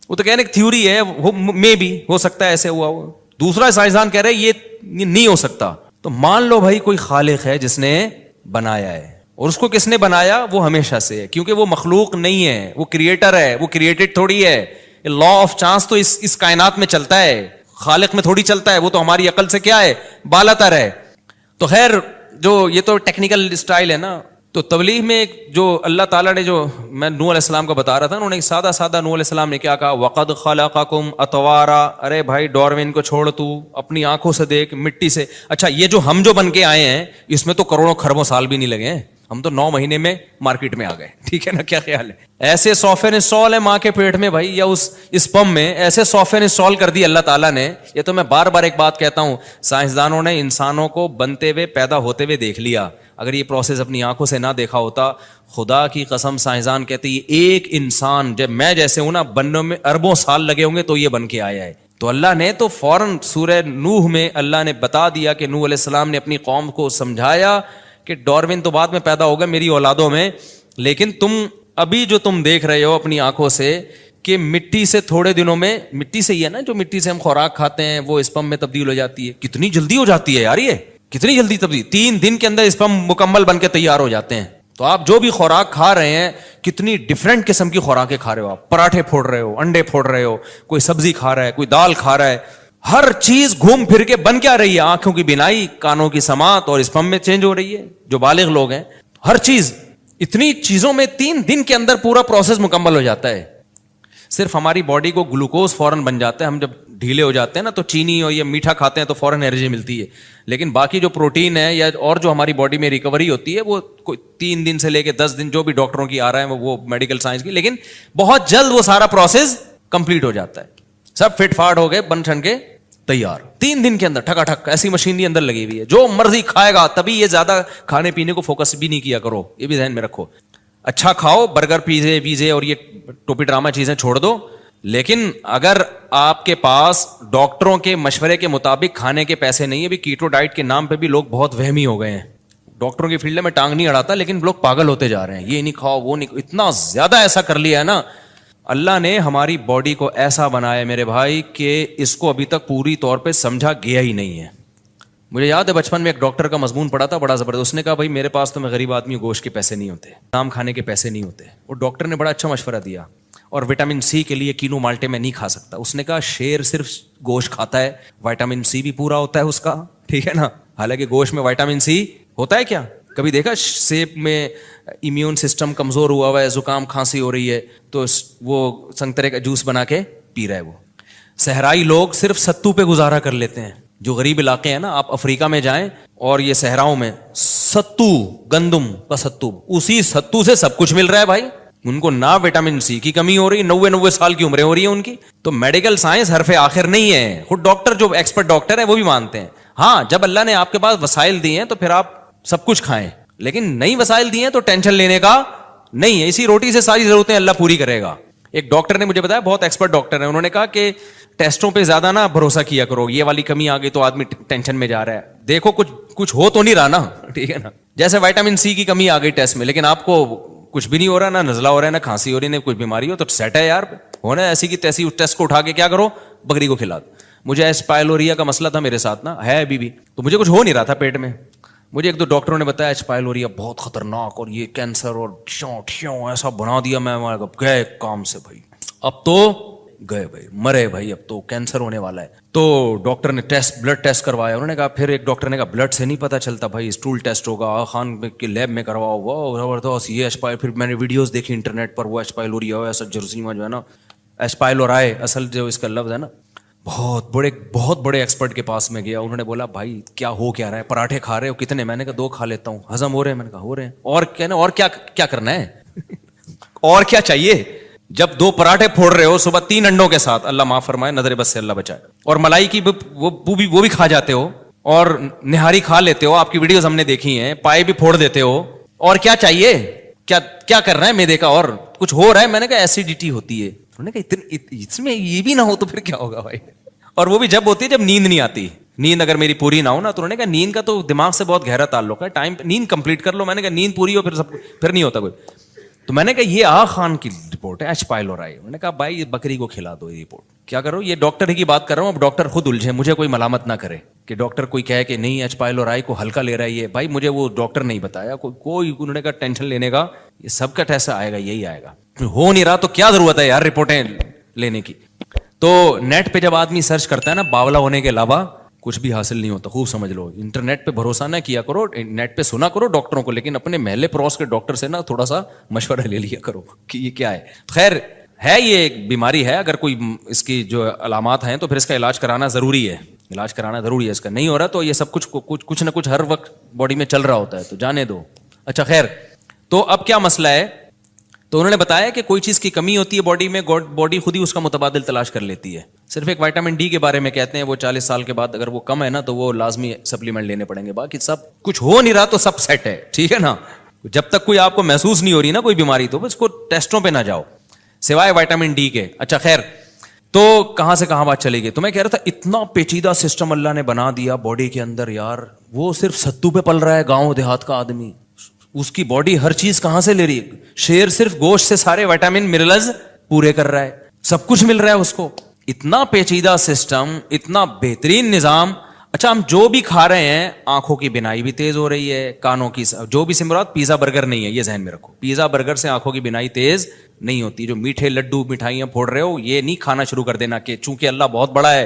وہ تو کہنے کی تھیوری ہے, میں بھی ہو سکتا ہے ایسے ہوا ہو. دوسرا سائنسدان کہہ رہے یہ نہیں ہو سکتا. تو مان لو بھائی کوئی خالق ہے جس نے بنایا ہے, اور اس کو کس نے بنایا, وہ ہمیشہ سے ہے, کیونکہ وہ مخلوق نہیں ہے, وہ کریٹر ہے, وہ کریٹڈ تھوڑی ہے. لا آف چانس تو اس کائنات میں چلتا ہے, خالق میں تھوڑی چلتا ہے, وہ تو ہماری عقل سے کیا ہے, بالا تر ہے. تو خیر جو یہ تو ٹیکنیکل اسٹائل ہے نا. تو تبلیغ میں جو اللہ تعالیٰ نے جو میں نوح علیہ السلام کا بتا رہا تھا, انہوں نے سادہ نوح علیہ السلام نے کیا کہا, وَقَدْ خَلَقَكُمْ أَطْوَارًا. ارے بھائی ڈارون کو چھوڑ, تو اپنی آنکھوں سے دیکھ, مٹی سے. اچھا یہ جو ہم جو بن کے آئے ہیں اس میں تو کروڑوں خربوں سال بھی نہیں لگے ہیں, ہم تو 9 مہینے میں مارکیٹ میں آ گئے. ٹھیک ہے نا, کیا خیال ہے؟ ایسے سافٹ ویئر انسٹال ہے ماں کے پیٹ میں بھائی, یا اس اسپم میں ایسے سافٹ ویئر انسٹال کر دی اللہ تعالیٰ نے. یہ تو میں بار بار ایک بات کہتا ہوں, سائنسدانوں نے انسانوں کو بنتے ہوئے پیدا ہوتے ہوئے دیکھ لیا. اگر یہ پروسیس اپنی آنکھوں سے نہ دیکھا ہوتا, خدا کی قسم سائنسدان کہتے ہیں ایک انسان جب میں جیسے ہوں نا بننے میں اربوں سال لگے ہوں گے تو یہ بن کے آیا ہے. تو اللہ نے تو فوراً سورہ نوح میں اللہ نے بتا دیا کہ نوح علیہ السلام نے اپنی قوم کو سمجھایا کہ ڈارون تو بعد میں پیدا ہوگا میری اولادوں میں, لیکن تم ابھی جو تم دیکھ رہے ہو اپنی آنکھوں سے کہ مٹی سے تھوڑے دنوں میں, مٹی سے ہی ہے نا جو مٹی سے ہم خوراک کھاتے ہیں وہ اسپم میں تبدیل ہو جاتی ہے. کتنی جلدی ہو جاتی ہے یار, یہ کتنی جلدی تبدیل, 3 دن کے اندر اسپم مکمل بن کے تیار ہو جاتے ہیں. تو آپ جو بھی خوراک کھا رہے ہیں کتنی ڈفرینٹ قسم کی خوراکیں کھا رہے ہو, آپ پراٹھے پھوڑ رہے ہو, انڈے پھوڑ رہے ہو, کوئی سبزی کھا رہا ہے, کوئی دال کھا رہا ہے, ہر چیز گھوم پھر کے بن کیا رہی ہے, آنکھوں کی بینائی, کانوں کی سماعت اور اسپم میں چینج ہو رہی ہے. جو بالغ لوگ ہیں ہر چیز, اتنی چیزوں میں 3 دن کے اندر پورا پروسیس مکمل ہو جاتا ہے. صرف ہماری باڈی کو گلوکوز فوراً بن جاتا ہے, ہم جب ڈھیلے ہو جاتے ہیں نا تو چینی اور یہ میٹھا کھاتے ہیں تو فوراً انرجی ملتی ہے, لیکن باقی جو پروٹین ہے یا اور جو ہماری باڈی میں ریکوری ہوتی ہے وہ کوئی 3 دن سے لے کے 10 دن جو بھی ڈاکٹروں کی آ رہا ہے وہ میڈیکل سائنس کی, لیکن بہت جلد وہ سارا پروسیس کمپلیٹ ہو جاتا ہے. سب فٹ فاٹ ہو گئے, بن ٹھن کے تیار 3 دن کے اندر ٹھکا ٹھک. ایسی مشینری اندر لگی ہوئی ہے, جو مرضی کھائے گا. تبھی یہ زیادہ کھانے پینے کو فوکس بھی نہیں کیا کرو, یہ بھی ذہن میں رکھو. اچھا کھاؤ, برگر پیزے ویزے اور یہ ٹوپی ڈرامہ چیزیں چھوڑ دو, لیکن اگر آپ کے پاس ڈاکٹروں کے مشورے کے مطابق کھانے کے پیسے نہیں ہے, بھی کیٹو ڈائٹ کے نام پہ بھی لوگ بہت وہمی ہو گئے ہیں. ڈاکٹروں کی فیلڈ میں ٹانگ نہیں اڑاتا, لیکن لوگ پاگل ہوتے جا رہے ہیں, یہ نہیں کھاؤ وہ نہیں, اتنا زیادہ ایسا کر لیا ہے نا. اللہ نے ہماری باڈی کو ایسا بنایا میرے بھائی کہ اس کو ابھی تک پوری طور پہ سمجھا گیا ہی نہیں ہے. مجھے یاد ہے بچپن میں ایک ڈاکٹر کا مضمون پڑھا تھا بڑا زبردست. اس نے کہا بھائی میرے پاس تو میں غریب آدمی ہوں, گوشت کے پیسے نہیں ہوتے, نام کھانے کے پیسے نہیں ہوتے. وہ ڈاکٹر نے بڑا اچھا مشورہ دیا. اور وٹامن سی کے لیے کینو مالٹے میں نہیں کھا سکتا. اس نے کہا شیر صرف گوشت کھاتا ہے, وٹامن سی بھی پورا ہوتا ہے اس کا, ٹھیک ہے نا. حالانکہ گوشت میں وٹامن سی ہوتا ہے کیا, کبھی دیکھا سیب میں امیون سسٹم کمزور ہوا ہے, زکام کھانسی ہو رہی ہے تو وہ سنترے کا جوس بنا کے پی رہا ہے. وہ صحرائی لوگ صرف ستو پہ گزارا کر لیتے ہیں. جو غریب علاقے ہیں نا, آپ افریقہ میں جائیں اور یہ صحراؤں میں ستو, گندم کا ستو, اسی ستو سے سب کچھ مل رہا ہے بھائی. ان کو نہ وٹامن سی کی کمی ہو رہی, 90 سال کی عمریں ہو رہی ہیں ان کی. تو میڈیکل سائنس حرف آخر نہیں ہے. خود ڈاکٹر جو ایکسپرٹ ڈاکٹر ہیں وہ بھی مانتے ہیں. ہاں جب اللہ نے آپ کے پاس وسائل دیے ہیں تو پھر آپ سب کچھ کھائیں, لیکن نئی وسائل دیے ہیں تو ٹینشن لینے کا نہیں ہے. اسی روٹی سے ساری ضرورتیں اللہ پوری کرے گا. ایک ڈاکٹر نے مجھے بتایا, بہت ایکسپرٹ ڈاکٹر ہیں, انہوں نے کہا کہ ٹیسٹوں پہ زیادہ نہ بھروسہ کیا کرو, یہ والی کمی آ گئی تو آدمی ٹینشن میں جا رہا ہے. دیکھو کچھ ہو تو نہیں رہا نا, ٹھیک ہے نا. جیسے وٹامن سی کی کمی آ گئی ٹیسٹ میں, لیکن آپ کو کچھ بھی نہیں ہو رہا, نہ نزلہ ہو رہا ہے, نہ کھانسی ہو رہی ہے, نہ کوئی بیماری ہو, تو سیٹ ہے یار. ہونا ایسی کی تیسی, اس ٹیسٹ کو اٹھا کے کیا کرو, بکری کو کھلا دو. مجھے ایس پائلوریا کا مسئلہ تھا میرے ساتھ نا, ہے ابھی بھی, تو مجھے کچھ ہو نہیں رہا تھا پیٹ میں. مجھے ایک دو ڈاکٹروں نے بتایا ایچ پائلوریا بہت خطرناک اور یہ کینسر اور ٹھیوں ایسا بنا دیا. میں گئے کام سے بھائی, اب تو گئے بھائی, مرے بھائی, اب تو کینسر ہونے والا ہے. تو ڈاکٹر نے بلڈ ٹیسٹ کروایا. انہوں نے کہا, پھر ایک ڈاکٹر نے کہا بلڈ سے نہیں پتا چلتا بھائی, اسٹول ٹیسٹ ہوگا, آغا خان کے لیب میں کرواؤ. وہ زبردست, یہ ایچ پائل. پھر میں نے ویڈیوز دیکھی انٹرنیٹ پر, وہ ایچ پائلوریا ایسا جرثیمہ جو ہے نا, ایچ پائلورائے اصل جو اس کا لفظ ہے نا, بہت بڑے ایکسپرٹ کے پاس میں گیا. انہوں نے بولا بھائی کیا ہو کیا رہا ہے, پراٹھے کھا رہے ہو کتنے؟ میں نے کہا 2 کھا لیتا ہوں. ہضم ہو رہے ہیں؟ میں نے کہا ہو رہے ہیں. اور کہنا اور کیا کرنا ہے اور کیا چاہیے؟ جب 2 پراٹھے پھوڑ رہے ہو صبح 3 انڈوں کے ساتھ, اللہ معاف فرمائے, نظر بس سے اللہ بچائے, اور ملائی کی وہ بھی کھا جاتے ہو, اور نہاری کھا لیتے ہو, آپ کی ویڈیوز ہم نے دیکھی ہیں, پائے بھی پھوڑ دیتے ہو, اور کیا چاہیے؟ کیا کر رہا ہے میدے کا, اور کچھ ہو رہا ہے؟ میں نے کہا ایسیڈیٹی ہوتی ہے. انہوں نے کہا اس میں یہ بھی نہ ہو تو پھر کیا ہوگا بھائی؟ اور وہ بھی جب ہوتی ہے جب نیند نہیں آتی. نیند اگر میری پوری نہ ہو نا, تو انہوں نے کہا نیند کا تو دماغ سے بہت گہرا تعلق ہے, ٹائم نیند کمپلیٹ کر لو. میں نے کہا نیند پوری ہو پھر نہیں ہوتا کوئی. تو میں نے کہا یہ آغا خان کی رپورٹ ہے, ایچ پائلورائے. انہوں نے کہا بھائی یہ بکری کو کھلا دو, یہ رپورٹ کیا کرو, یہ ڈاکٹر ہی کی بات کر رہا ہوں, اب ڈاکٹر خود الجھے, مجھے کوئی ملامت نہ کرے کہ ڈاکٹر کوئی کہے کہ نہیں ایچ پائلورائے کو ہلکا لے رہا ہے یہ. بھائی مجھے وہ ڈاکٹر نہیں بتایا کوئی. انہوں نے کہا ٹینشن لینے کا, یہ سب کا ٹیسٹ آئے گا, یہی آئے گا. ہو نہیں رہا تو کیا ضرورت ہے یار رپورٹیں لینے کی. تو نیٹ پہ جب آدمی سرچ کرتا ہے نا, باولا ہونے کے علاوہ کچھ بھی حاصل نہیں ہوتا. خوب سمجھ لو, انٹرنیٹ پہ بھروسہ نہ کیا کرو, نیٹ پہ سنا کرو ڈاکٹروں کو, لیکن اپنے محلے پڑوس کے ڈاکٹر سے نا تھوڑا سا مشورہ لے لیا کرو کہ یہ کیا ہے. خیر ہے, یہ ایک بیماری ہے, اگر کوئی اس کی جو علامات ہیں تو پھر اس کا علاج کرانا ضروری ہے. علاج کرانا ضروری ہے. اس کا نہیں ہو رہا تو یہ سب کچھ نہ کچھ ہر وقت باڈی میں چل رہا ہوتا ہے, تو جانے دو. اچھا خیر, تو اب کیا مسئلہ ہے؟ تو انہوں نے بتایا کہ کوئی چیز کی کمی ہوتی ہے باڈی میں, باڈی خود ہی اس کا متبادل تلاش کر لیتی ہے. صرف ایک وٹامن ڈی کے بارے میں کہتے ہیں, وہ 40 سال کے بعد اگر وہ کم ہے نا تو وہ لازمی سپلیمنٹ لینے پڑیں گے. باقی سب کچھ ہو نہیں رہا تو سب سیٹ ہے, ٹھیک ہے نا. جب تک کوئی آپ کو محسوس نہیں ہو رہی نا کوئی بیماری, تو بس کو ٹیسٹوں پہ نہ جاؤ سوائے وٹامن ڈی کے. اچھا خیر, تو کہاں سے کہاں بات چلی گئی. تو میں کہہ رہا تھا اتنا پیچیدہ سسٹم اللہ نے بنا دیا باڈی کے اندر یار. وہ صرف ستو پہ پل رہا ہے گاؤں دیہات کا آدمی, اس کی باڈی ہر چیز کہاں سے لے رہی ہے؟ شیر صرف گوشت سے سارے وٹامن منرلز پورے کر رہا ہے, سب کچھ مل رہا ہے اس کو. اتنا پیچیدہ سسٹم, اتنا بہترین نظام. اچھا ہم جو بھی کھا رہے ہیں, آنکھوں کی بینائی بھی تیز ہو رہی ہے, کانوں کی, جو بھی سمرات, پیزا برگر نہیں ہے, یہ ذہن میں رکھو. پیزا برگر سے آنکھوں کی بینائی تیز نہیں ہوتی. جو میٹھے لڈو مٹھائیاں پھوڑ رہے ہو, یہ نہیں کھانا شروع کر دینا کہ چونکہ اللہ بہت بڑا ہے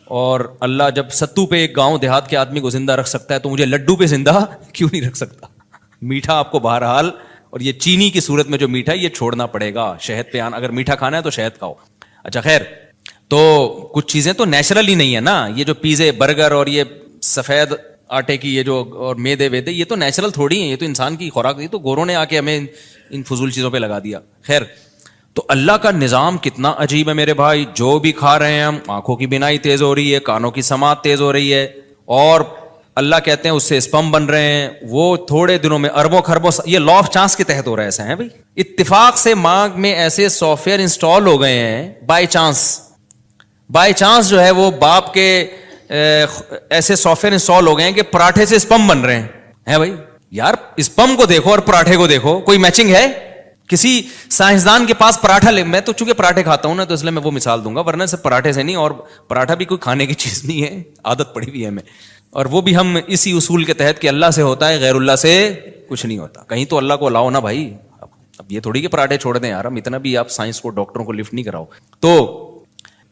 اور اللہ جب ستو پہ ایک گاؤں دیہات کے آدمی کو زندہ رکھ سکتا ہے تو مجھے لڈو پہ زندہ کیوں نہیں رکھ سکتا. میٹھا آپ کو بہرحال, اور یہ چینی کی صورت میں جو میٹھا ہے یہ چھوڑنا پڑے گا. شہد پہ آنا, اگر میٹھا کھانا ہے تو شہد کھاؤ. اچھا خیر, تو کچھ چیزیں تو نیچرل ہی نہیں ہے نا. یہ جو پیزے برگر اور یہ سفید آٹے کی یہ جو اور میدے ویدے, یہ تو نیچرل تھوڑی ہیں, یہ تو انسان کی خوراک. یہ تو گوروں نے آ کے ہمیں ان فضول چیزوں پہ لگا دیا. خیر, تو اللہ کا نظام کتنا عجیب ہے میرے بھائی. جو بھی کھا رہے ہیں ہم, آنکھوں کی بینائی تیز ہو رہی ہے, کانوں کی سماعت تیز ہو رہی ہے, اور اللہ کہتے ہیں اس سے اسپم بن رہے ہیں. وہ تھوڑے دنوں میں اربوں خربوں, یہ لا آف چانس کے تحت ہو رہا ہے. ایسا ہے بھائی, اتفاق سے مانگ میں ایسے سافٹ ویئر انسٹال ہو گئے ہیں, بائی چانس جو ہے وہ باپ کے ایسے سافٹ ویئر انسٹال ہو گئے ہیں کہ پراٹھے سے اسپم بن رہے ہیں بھائی. یار اسپم کو دیکھو اور پراٹھے کو دیکھو, کوئی میچنگ ہے؟ کسی سائنسدان کے پاس پراٹھا میں تو چونکہ پراٹھے کھاتا ہوں نا تو اس لیے میں وہ مثال دوں گا, ورنہ صرف پراٹھے سے نہیں, اور پراٹھا بھی کوئی کھانے کی چیز نہیں ہے, عادت پڑی ہوئی ہے ہمیں, اور وہ بھی ہم اسی اصول کے تحت کہ اللہ سے ہوتا ہے, غیر اللہ سے کچھ نہیں ہوتا. کہیں تو اللہ کو لاؤ نا بھائی, اب یہ تھوڑی کہ پراٹھے چھوڑ دیں یار, ہم اتنا بھی آپ سائنس کو, ڈاکٹروں کو لفٹ نہیں کراؤ. تو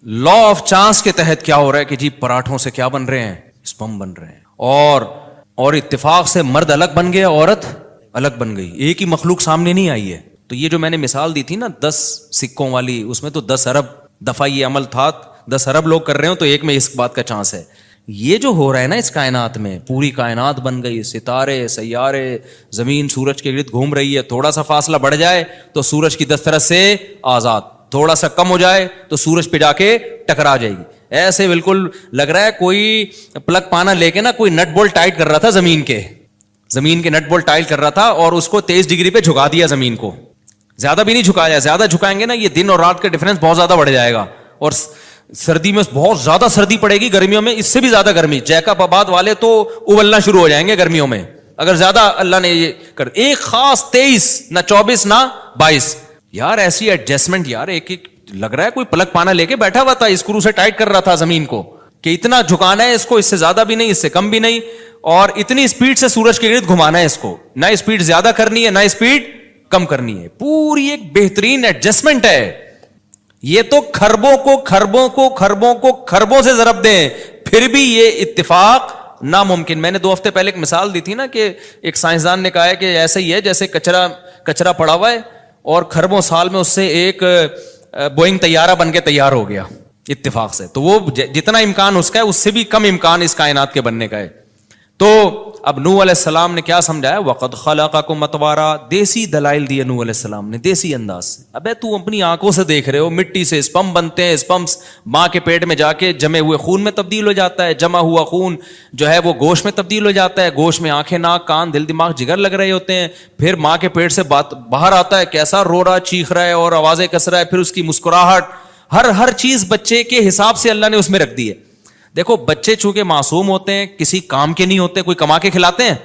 لا آف چانس کے تحت کیا ہو رہا ہے کہ جی پراٹھوں سے کیا بن رہے ہیں, اسپم بن رہے ہیں, اور اتفاق سے مرد الگ بن گیا, عورت الگ بن گئی, ایک ہی مخلوق سامنے نہیں آئی ہے. تو یہ جو میں نے مثال دی تھی نا 10 سکوں والی, اس میں تو 10 ارب دفعہ یہ عمل تھا, 10 ارب لوگ کر رہے ہوں تو ایک میں اس بات کا چانس ہے. یہ جو ہو رہا ہے نا اس کائنات میں, پوری کائنات بن گئی, ستارے, سیارے, زمین سورج کے گرد گھوم رہی ہے, تھوڑا سا فاصلہ بڑھ جائے تو سورج کی 10 طرف سے آزاد, تھوڑا سا کم ہو جائے تو سورج پہ جا کے ٹکرا جائے گی. ایسے بالکل لگ رہا ہے کوئی پلگ پانا لے کے نا کوئی نٹ بولٹ ٹائٹ کر رہا تھا زمین کے نٹ بولٹ ٹائٹ کر رہا تھا, اور اس کو 23 ڈگری پہ جھکا دیا زمین کو. زیادہ بھی نہیں جھکایا, زیادہ جھکائیں گے نا یہ دن اور رات کا ڈفرنس بہت زیادہ بڑھ جائے گا, اور سردی میں بہت زیادہ سردی پڑے گی, گرمیوں میں اس سے بھی زیادہ گرمی. جیکب آباد والے تو ابلنا شروع ہو جائیں گے گرمیوں میں اگر زیادہ اللہ نے یہ کر. ایک خاص 23, نہ 24 نہ 22. یار ایسی ایڈجسٹمنٹ, یار ایک لگ رہا ہے کوئی پلگ پانا لے کے بیٹھا ہوا تھا, اسکرو سے ٹائٹ کر رہا تھا زمین کو کہ اتنا جھکانا ہے اس کو, اس سے زیادہ بھی نہیں, اس سے کم بھی نہیں, اور اتنی اسپیڈ سے سورج کے گرد گھمانا ہے اس کو, نہ اسپیڈ زیادہ کرنی ہے نہ اسپیڈ کم کرنی ہے. پوری ایک بہترین ایڈجسٹمنٹ ہے. یہ تو خربوں سے ضرب دیں پھر بھی یہ اتفاق ناممکن. میں نے 2 ہفتے پہلے ایک مثال دی تھی نا کہ ایک سائنسدان نے کہا ہے کہ ایسا ہی ہے جیسے کچرا پڑا ہوا ہے اور خربوں سال میں اس سے ایک بوئنگ طیارہ بن کے تیار ہو گیا اتفاق سے. تو وہ جتنا امکان اس کا ہے اس سے بھی کم امکان اس کائنات کے بننے کا ہے. تو اب نوح علیہ السلام نے کیا سمجھایا, وَقَدْ خَلَقَكُمْ أَطْوَارًا, دیسی دلائل دیے نوح علیہ السلام نے, دیسی انداز سے. ابے تو اپنی آنکھوں سے دیکھ رہے ہو, مٹی سے اسپم بنتے ہیں, اسپم ماں کے پیٹ میں جا کے جمے ہوئے خون میں تبدیل ہو جاتا ہے, جمع ہوا خون جو ہے وہ گوشت میں تبدیل ہو جاتا ہے, گوشت میں آنکھیں, ناک, کان, دل, دماغ, جگر لگ رہے ہوتے ہیں, پھر ماں کے پیٹ سے باہر آتا ہے, کیسا رو رہا, چیخ رہا ہے اور آوازیں کس رہا ہے, پھر اس کی مسکراہٹ, ہر چیز بچے کے حساب سے اللہ نے اس میں رکھ دی ہے. دیکھو بچے چونکہ معصوم ہوتے ہیں, کسی کام کے نہیں ہوتے, کوئی کما کے کھلاتے ہیں,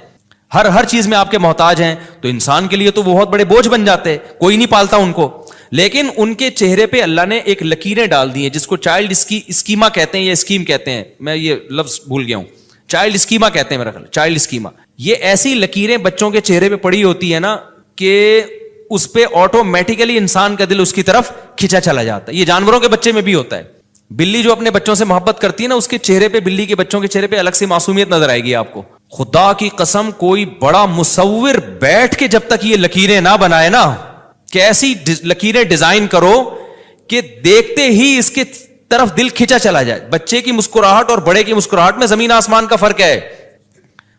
ہر چیز میں آپ کے محتاج ہیں, تو انسان کے لیے تو وہ بہت بڑے بوجھ بن جاتے, کوئی نہیں پالتا ان کو. لیکن ان کے چہرے پہ اللہ نے ایک لکیریں ڈال دی ہیں جس کو چائلڈ اسکیما کہتے ہیں, یا اسکیم کہتے ہیں, میں یہ لفظ بھول گیا ہوں, چائلڈ اسکیما کہتے ہیں میرا خیال, چائلڈ اسکیما. یہ ایسی لکیریں بچوں کے چہرے پہ پڑی ہوتی ہے نا کہ اس پہ آٹومیٹیکلی انسان کا دل اس کی طرف کھینچا چلا جاتا ہے. یہ جانوروں کے بچے میں بھی ہوتا ہے. بلی جو اپنے بچوں سے محبت کرتی ہے نا, اس کے چہرے پہ, بلی کے بچوں کے چہرے پہ الگ سی معصومیت نظر آئے گی آپ کو. خدا کی قسم کوئی بڑا مصور بیٹھ کے جب تک یہ لکیریں نہ بنائے نا, کہ ایسی لکیریں ڈیزائن کرو کہ دیکھتے ہی اس کے طرف دل کھینچا چلا جائے. بچے کی مسکراہٹ اور بڑے کی مسکراہٹ میں زمین آسمان کا فرق ہے.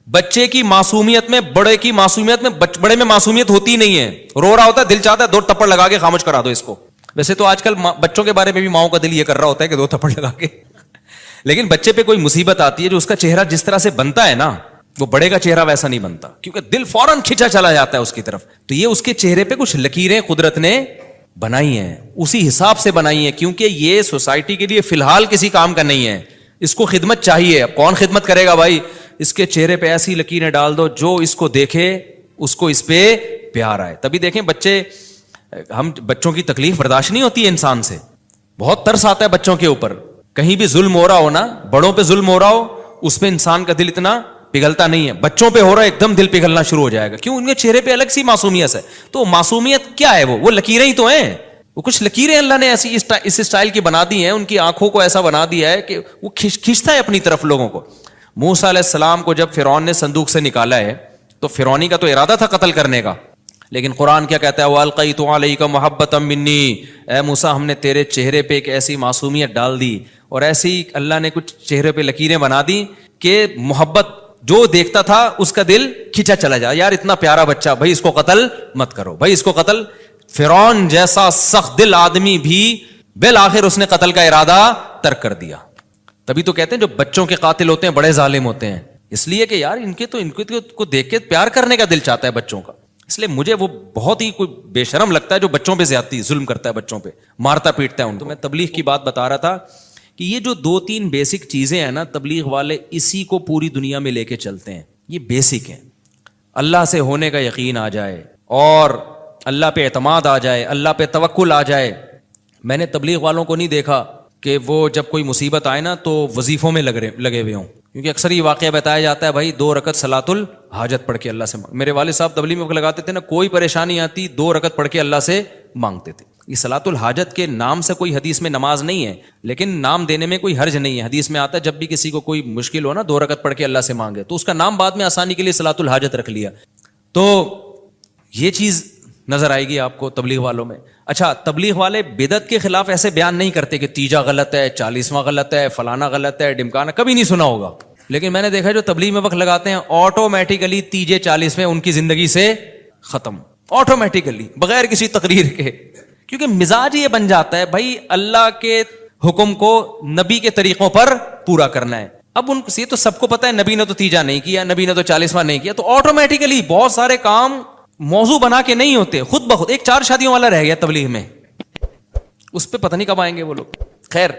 بچے کی معصومیت میں, بڑے کی معصومیت میں, بڑے میں معصومیت ہوتی نہیں ہے, رو رہا ہوتا ہے, دل چاہتا ہے 2 تھپڑ لگا کے خاموش کرا دو اس کو. ویسے تو آج کل بچوں کے بارے میں بھی ماؤں کا دل یہ کر رہا ہوتا ہے کہ 2 تھپڑ لگا کے, لیکن بچے پہ کوئی مصیبت آتی ہے جو اس کا چہرہ جس طرح سے بنتا ہے نا, وہ بڑے کا چہرہ ویسا نہیں بنتا, کیونکہ دل فوراً کھینچا چلا جاتا ہے اس کی طرف. تو یہ اس کے چہرے پہ کچھ لکیریں قدرت نے بنائی ہیں, اسی حساب سے بنائی ہیں, کیونکہ یہ سوسائٹی کے لیے فی الحال کسی کام کا نہیں ہے. اس کو خدمت چاہیے. اب کون خدمت کرے گا بھائی؟ اس کے چہرے پہ ایسی لکیریں ڈال دو جو اس کو دیکھے اس کو اس پہ پیار آئے. تبھی دیکھیں بچوں کی تکلیف برداشت نہیں ہوتی ہے انسان سے, بہت ترس آتا ہے بچوں کے اوپر. کہیں بھی ظلم ہو رہا ہو نا, بڑوں پہ ظلم ہو رہا ہو, اس پہ انسان کا دل اتنا پگھلتا نہیں ہے. بچوں پہ ہو رہا ہے ایک دم دل پگھلنا شروع ہو جائے گا. کیوں؟ ان کے چہرے پہ الگ سی معصومیت ہے. تو معصومیت کیا ہے؟ وہ لکیریں ہی تو ہیں. وہ کچھ لکیریں اللہ نے ایسی اس اسٹائل کی بنا دی ہیں, ان کی آنکھوں کو ایسا بنا دیا ہے کہ وہ کھینچتا ہے اپنی طرف لوگوں کو. موسیٰ علیہ السلام کو جب فرعون نے صندوق سے نکالا ہے تو فرعونی کا تو ارادہ تھا قتل کرنے کا, لیکن قرآن کیا کہتا ہے؟ وَأَلْقَيْتُ عَلَيْكَ مَحَبَّةً مِّنِّي, اے موسیٰ ہم نے تیرے چہرے پہ ایک ایسی معصومیت ڈال دی, اور ایسی اللہ نے کچھ چہرے پہ لکیریں بنا دی کہ محبت جو دیکھتا تھا اس کا دل کھینچا چلا جائے. یار اتنا پیارا بچہ, بھائی اس کو قتل مت کرو, بھائی اس کو قتل. فرعون جیسا سخت دل آدمی بھی بالآخر اس نے قتل کا ارادہ ترک کر دیا. تبھی تو کہتے ہیں جو بچوں کے قاتل ہوتے ہیں بڑے ظالم ہوتے ہیں, اس لیے کہ یار ان کو دیکھ کے پیار کرنے کا دل چاہتا ہے بچوں کا. اس لیے مجھے وہ بہت ہی کوئی بے شرم لگتا ہے جو بچوں پہ زیادتی ظلم کرتا ہے, بچوں پہ مارتا پیٹتا ہے ان کو. میں تبلیغ کی بات بتا رہا تھا کہ یہ جو 2-3 بیسک چیزیں ہیں نا, تبلیغ والے اسی کو پوری دنیا میں لے کے چلتے ہیں. یہ بیسک ہیں. اللہ سے ہونے کا یقین آ جائے اور اللہ پہ اعتماد آ جائے, اللہ پہ توکل آ جائے. میں نے تبلیغ والوں کو نہیں دیکھا کہ وہ جب کوئی مصیبت آئے نا تو وظیفوں میں لگے ہوئے ہوں, کیونکہ اکثر یہ واقعہ بتایا جاتا ہے بھائی 2 رکعت صلاۃ الحاجت پڑھ کے اللہ سے میرے والد صاحب تبلیغ میں لگاتے تھے نا, کوئی پریشانی آتی 2 رکعت پڑھ کے اللہ سے مانگتے تھے. یہ صلاۃ الحاجت کے نام سے کوئی حدیث میں نماز نہیں ہے, لیکن نام دینے میں کوئی حرج نہیں ہے. حدیث میں آتا ہے جب بھی کسی کو کوئی مشکل ہو نا 2 رکعت پڑھ کے اللہ سے مانگے, تو اس کا نام بعد میں آسانی کے لیے صلاۃ الحاجت رکھ لیا. تو یہ چیز نظر آئے گی آپ کو تبلیغ والوں میں. اچھا, تبلیغ والے بدعت کے خلاف ایسے بیان نہیں کرتے کہ تیجا غلط ہے, 40واں غلط ہے, فلانا غلط ہے, ڈمکانا, کبھی نہیں سنا ہوگا. لیکن میں نے دیکھا جو تبلیغ میں وقت لگاتے ہیں آٹومیٹیکلی تیجے 40ویں ان کی زندگی سے ختم, آٹومیٹیکلی بغیر کسی تقریر کے, کیونکہ مزاج یہ بن جاتا ہے بھائی اللہ کے حکم کو نبی کے طریقوں پر پورا کرنا ہے. اب ان سے تو سب کو پتا ہے نبی نے تو تیجا نہیں کیا, نبی نے تو 40واں نہیں کیا, تو آٹومیٹیکلی بہت سارے کام موضوع بنا کے نہیں ہوتے, خود بخود. ایک 4 شادیوں والا رہ گیا تبلیغ میں, اس پہ پتہ نہیں کب آئیں گے وہ لوگ. خیر,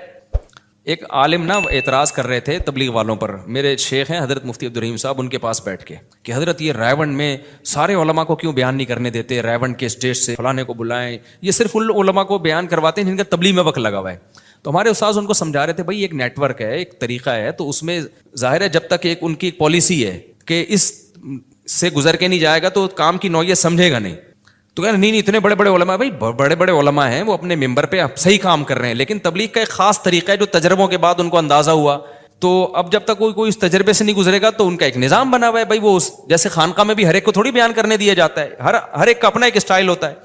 ایک عالم نا اعتراض کر رہے تھے تبلیغ والوں پر. میرے شیخ ہیں حضرت مفتی عبدالرحیم صاحب, ان کے پاس بیٹھ کے کہ حضرت یہ رائیونڈ میں سارے علماء کو کیوں بیان نہیں کرنے دیتے, رائیونڈ کے اسٹیج سے فلانے کو بلائیں, یہ صرف ان علماء کو بیان کرواتے ہیں جن کا تبلیغ میں وقت لگا ہوا ہے. تو ہمارے استاذ ان کو سمجھا رہے تھے بھائی ایک نیٹ ورک ہے, ایک طریقہ ہے, تو اس میں ظاہر ہے جب تک ایک ان کی ایک پالیسی ہے کہ اس سے گزر کے نہیں جائے گا تو کام کی نوعیت سمجھے گا نہیں. تو کہنا نہیں اتنے بڑے بڑے علماء, بھائی بڑے بڑے علماء ہیں, وہ اپنے ممبر پہ صحیح کام کر رہے ہیں, لیکن تبلیغ کا ایک خاص طریقہ ہے جو تجربوں کے بعد ان کو اندازہ ہوا. تو اب جب تک کوئی اس تجربے سے نہیں گزرے گا تو ان کا ایک نظام بنا ہوا ہے بھائی, وہ جیسے خانقاہ میں بھی ہر ایک کو تھوڑی بیان کرنے دیا جاتا ہے, ہر ایک کا اپنا ایک اسٹائل ہوتا ہے.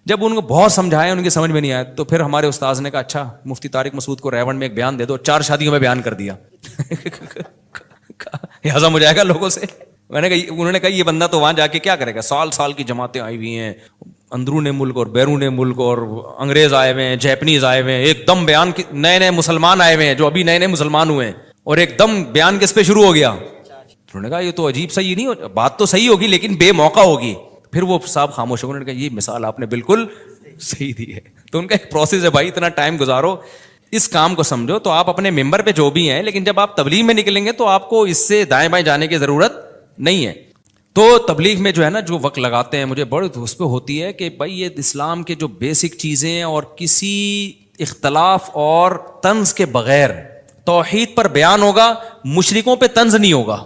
جب ان کو بہت سمجھایا ان کی سمجھ میں نہیں آیا, تو پھر ہمارے استاذ نے کہا اچھا مفتی طارق مسعود کو ریونڈ میں ایک بیان دے دو, 4 شادیوں میں بیان کر دیا. یہ ہضم ہو جائے گا لوگوں سے. میں نے کہا, انہوں نے کہا یہ بندہ تو وہاں جا کے کیا کرے گا, سال کی جماعتیں آئی ہوئی ہیں اندرون ملک اور بیرون ملک, اور انگریز آئے ہوئے ہیں, جیپنیز آئے ہوئے ہیں, ایک دم بیان نئے مسلمان آئے ہوئے ہیں جو ابھی نئے مسلمان ہوئے ہیں, اور ایک دم بیان کس پہ شروع ہو گیا. انہوں نے کہا یہ تو عجیب صحیح نہیں ہو, بات تو صحیح ہوگی لیکن بے موقع ہوگی. پھر وہ صاحب خاموش ہو گئے, انہوں نے کہا یہ مثال آپ نے بالکل صحیح دی ہے. تو ان کا ایک پروسیس ہے بھائی, اتنا ٹائم گزارو, اس کام کو سمجھو. تو آپ اپنے ممبر پہ جو بھی ہیں, لیکن جب آپ تبلیغ میں نکلیں گے تو آپ کو اس سے دائیں بائیں جانے کی ضرورت نہیں ہے. تو تبلیغ میں جو ہے نا جو وقت لگاتے ہیں, مجھے بڑی اس پہ ہوتی ہے کہ بھائی یہ اسلام کے جو بیسک چیزیں اور کسی اختلاف اور طنز کے بغیر توحید پر بیان ہوگا, مشرکوں پہ طنز نہیں ہوگا,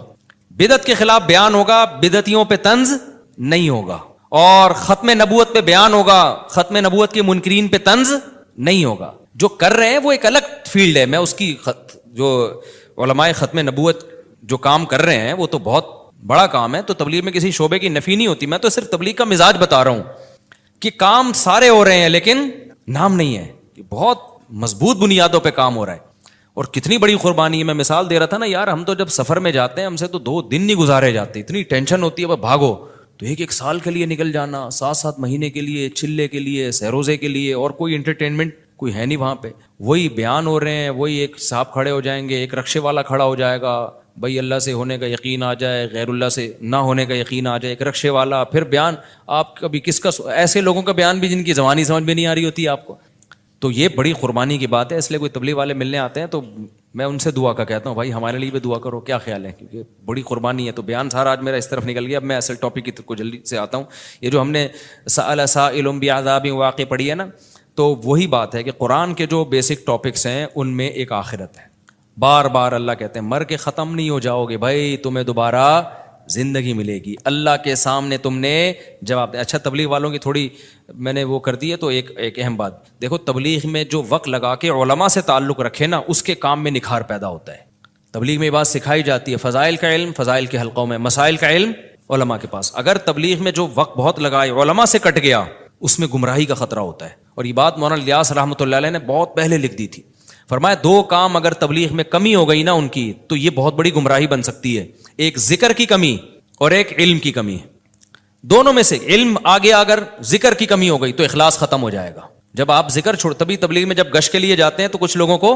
بدعت کے خلاف بیان ہوگا, بدعتیوں پہ طنز نہیں ہوگا, اور ختم نبوت پہ بیان ہوگا, ختم نبوت کے منکرین پہ طنز نہیں ہوگا. جو کر رہے ہیں وہ ایک الگ فیلڈ ہے, میں اس کی جو علماء ختم نبوت جو کام کر رہے ہیں وہ تو بہت بڑا کام ہے. تو تبلیغ میں کسی شعبے کی نفی نہیں ہوتی, میں تو صرف تبلیغ کا مزاج بتا رہا ہوں کہ کام سارے ہو رہے ہیں لیکن نام نہیں ہے, بہت مضبوط بنیادوں پہ کام ہو رہا ہے. اور کتنی بڑی قربانی ہے. میں مثال دے رہا تھا نا یار, ہم تو جب سفر میں جاتے ہیں ہم سے تو 2 دن نہیں گزارے جاتے, اتنی ٹینشن ہوتی ہے, بھاگو تو 1 سال کے لیے نکل جانا, 7 مہینے کے لیے, چلے کے لیے, سہروزے کے لیے, اور کوئی انٹرٹینمنٹ کوئی ہے نہیں وہاں پہ. وہی بیان ہو رہے ہیں, وہی ایک صاحب کھڑے ہو جائیں گے, ایک رکشے والا کھڑا ہو جائے گا, بھائی اللہ سے ہونے کا یقین آ جائے, غیر اللہ سے نہ ہونے کا یقین آ جائے, ایک رکشے والا. پھر بیان آپ کبھی کس کا, ایسے لوگوں کا بیان بھی جن کی زبانی سمجھ میں نہیں آ رہی ہوتی ہے آپ کو. تو یہ بڑی قربانی کی بات ہے. اس لیے کوئی تبلیغ والے ملنے آتے ہیں تو میں ان سے دعا کا کہتا ہوں بھائی ہمارے لیے بھی دعا کرو, کیا خیال ہے, کیونکہ بڑی قربانی ہے. تو بیان سارا آج میرا اس طرف نکل گیا. اب میں اصل ٹاپک کی کو جلدی سے آتا ہوں. یہ جو ہم نے سأل سائل بعذاب واقع پڑھی ہے نا, تو وہی بات ہے کہ قرآن کے جو بیسک ٹاپکس ہیں ان میں ایک آخرت ہے. بار بار اللہ کہتے ہیں مر کے ختم نہیں ہو جاؤ گے بھائی, تمہیں دوبارہ زندگی ملے گی. اللہ کے سامنے تم نے جواب دیا. اچھا تبلیغ والوں کی تھوڑی میں نے وہ کر دی ہے, تو ایک اہم بات دیکھو, تبلیغ میں جو وقت لگا کے علماء سے تعلق رکھے نا, اس کے کام میں نکھار پیدا ہوتا ہے. تبلیغ میں یہ بات سکھائی جاتی ہے, فضائل کا علم فضائل کے حلقوں میں, مسائل کا علم علماء کے پاس. اگر تبلیغ میں جو وقت بہت لگائے علماء سے کٹ گیا, اس میں گمراہی کا خطرہ ہوتا ہے. اور یہ بات مولانا الیاس رحمۃ اللہ علیہ نے بہت پہلے لکھ دی تھی. فرمایا 2 کام اگر تبلیغ میں کمی ہو گئی نا ان کی, تو یہ بہت بڑی گمراہی بن سکتی ہے. ایک ذکر کی کمی اور ایک علم کی کمی ہے. دونوں میں سے علم آگے اگر ذکر کی کمی ہو گئی تو اخلاص ختم ہو جائے گا. جب آپ ذکر چھوڑ, تبھی تبلیغ میں جب گشت کے لیے جاتے ہیں تو کچھ لوگوں کو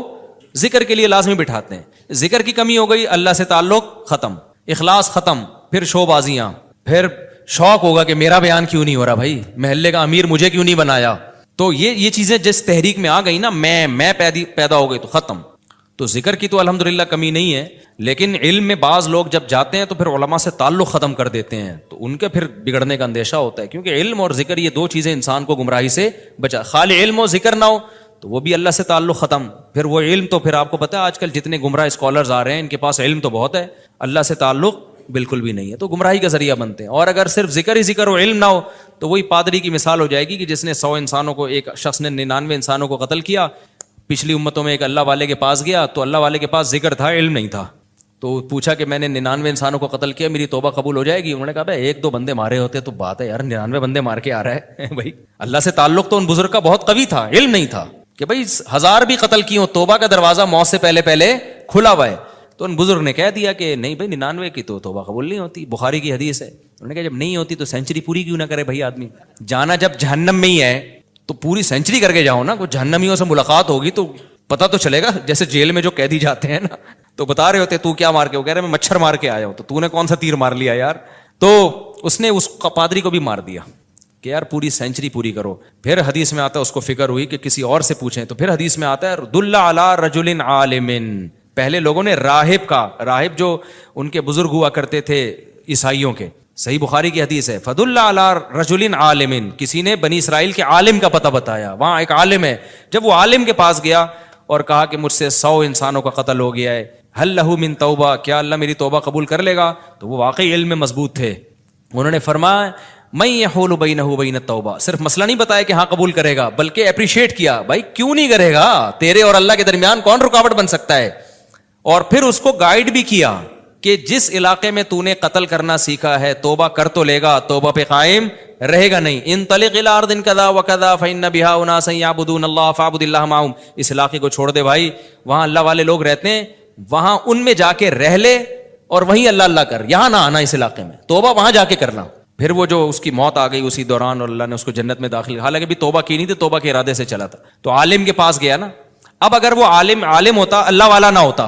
ذکر کے لیے لازمی بٹھاتے ہیں. ذکر کی کمی ہو گئی, اللہ سے تعلق ختم, اخلاص ختم, پھر شو بازیاں, پھر شوق ہوگا کہ میرا بیان کیوں نہیں ہو رہا بھائی, محلے کا امیر مجھے کیوں نہیں بنایا. تو یہ چیزیں جس تحریک میں آ گئی نا, میں پیدا ہو گئی تو ختم. تو تو ذکر کی تو الحمدللہ کمی نہیں ہے، لیکن علم میں بعض لوگ جب جاتے ہیں تو پھر علماء سے تعلق ختم کر دیتے ہیں، تو ان کے پھر بگڑنے کا اندیشہ ہوتا ہے، کیونکہ علم اور ذکر یہ دو چیزیں انسان کو گمراہی سے بچا. خالی علم و ذکر نہ ہو تو وہ بھی اللہ سے تعلق ختم. پھر وہ علم تو پھر آپ کو پتہ ہے آج کل جتنے گمراہ اسکالرز آ رہے ہیں ان کے پاس علم تو بہت ہے، اللہ سے تعلق بالکل بھی نہیں ہے، تو گمراہی کا ذریعہ بنتے ہیں. اور اگر صرف ذکر ہی ذکر ہو، علم نہ ہو، تو وہی پادری کی مثال ہو جائے گی کہ جس نے 100 انسانوں کو، ایک شخص نے 99 انسانوں کو قتل کیا. پچھلی امتوں میں ایک اللہ والے کے پاس گیا تو اللہ والے کے پاس ذکر تھا، علم نہیں تھا. تو پوچھا کہ میں نے 99 انسانوں کو قتل کیا، میری توبہ قبول ہو جائے گی؟ انہوں نے کہا بھائی 1-2 بندے مارے ہوتے تو بات ہے یار، 99 بندے مار کے آ رہا ہے بھائی. اللہ سے تعلق تو ان بزرگ کا بہت قوی تھا، علم نہیں تھا کہ بھائی 1000 بھی قتل کی ہوں، توبہ کا دروازہ موت سے پہلے پہلے کھلا ہوا ہے. تو ان بزرگ نے کہہ دیا کہ نہیں بھائی 99 کی تو توبہ قبول نہیں ہوتی، بخاری کی حدیث ہے. انہوں نے کہا جب نہیں ہوتی تو سینچری پوری کیوں نہ کرے بھائی آدمی؟ جانا جب جہنم میں ہی ہے تو پوری سینچری کر کے جاؤ نا. کوئی جہنمیوں سے ملاقات ہوگی تو پتہ تو چلے گا، جیسے جیل میں جو قیدی جاتے ہیں نا تو بتا رہے ہوتے تو کیا مار کے، وہ کہہ رہے میں مچھر مار کے آیا ہوں. تو نے کون سا تیر مار لیا یار؟ تو اس نے اس پادری کو بھی مار دیا کہ یار پوری سینچری پوری کرو. پھر حدیث میں آتا ہے اس کو فکر ہوئی کہ کسی اور سے پوچھیں، تو پھر حدیث میں آتا ہے دل علی رجل عالم. پہلے لوگوں نے راہب کا، راہب جو ان کے بزرگ ہوا کرتے تھے عیسائیوں کے، صحیح بخاری کی حدیث ہے، فدل علی رجل عالم، کسی نے بنی اسرائیل کے عالم کا پتہ بتایا، وہاں ایک عالم ہے. جب وہ عالم کے پاس گیا اور کہا کہ مجھ سے 100 انسانوں کا قتل ہو گیا ہے، ہل لہ من توبہ، کیا اللہ میری توبہ قبول کر لے گا؟ تو وہ واقعی علم میں مضبوط تھے. انہوں نے فرمایا میں یحول بینہ وبین التوبہ، صرف مسئلہ نہیں بتایا کہ ہاں قبول کرے گا، بلکہ اپریشیٹ کیا، بھائی کیوں نہیں کرے گا، تیرے اور اللہ کے درمیان کون رکاوٹ بن سکتا ہے. اور پھر اس کو گائیڈ بھی کیا کہ جس علاقے میں تو نے قتل کرنا سیکھا ہے توبہ کر تو لے گا، توبہ پہ قائم رہے گا نہیں. انطلق الی ارض کذا وکذا فإن بها اناسا یعبدون اللہ فاعبد اللہ معهم، اس علاقے کو چھوڑ دے بھائی، وہاں اللہ والے لوگ رہتے ہیں، وہاں ان میں جا کے رہ لے اور وہیں اللہ اللہ کر، یہاں نہ آنا اس علاقے میں، توبہ وہاں جا کے کرنا. پھر وہ جو اس کی موت آ گئی اسی دوران اور اللہ نے اس کو جنت میں داخل، حالانکہ بھی توبہ کی نہیں تھی، توبہ کے ارادے سے چلا تھا. تو عالم کے پاس گیا نا. اب اگر وہ عالم ہوتا، اللہ والا نہ ہوتا،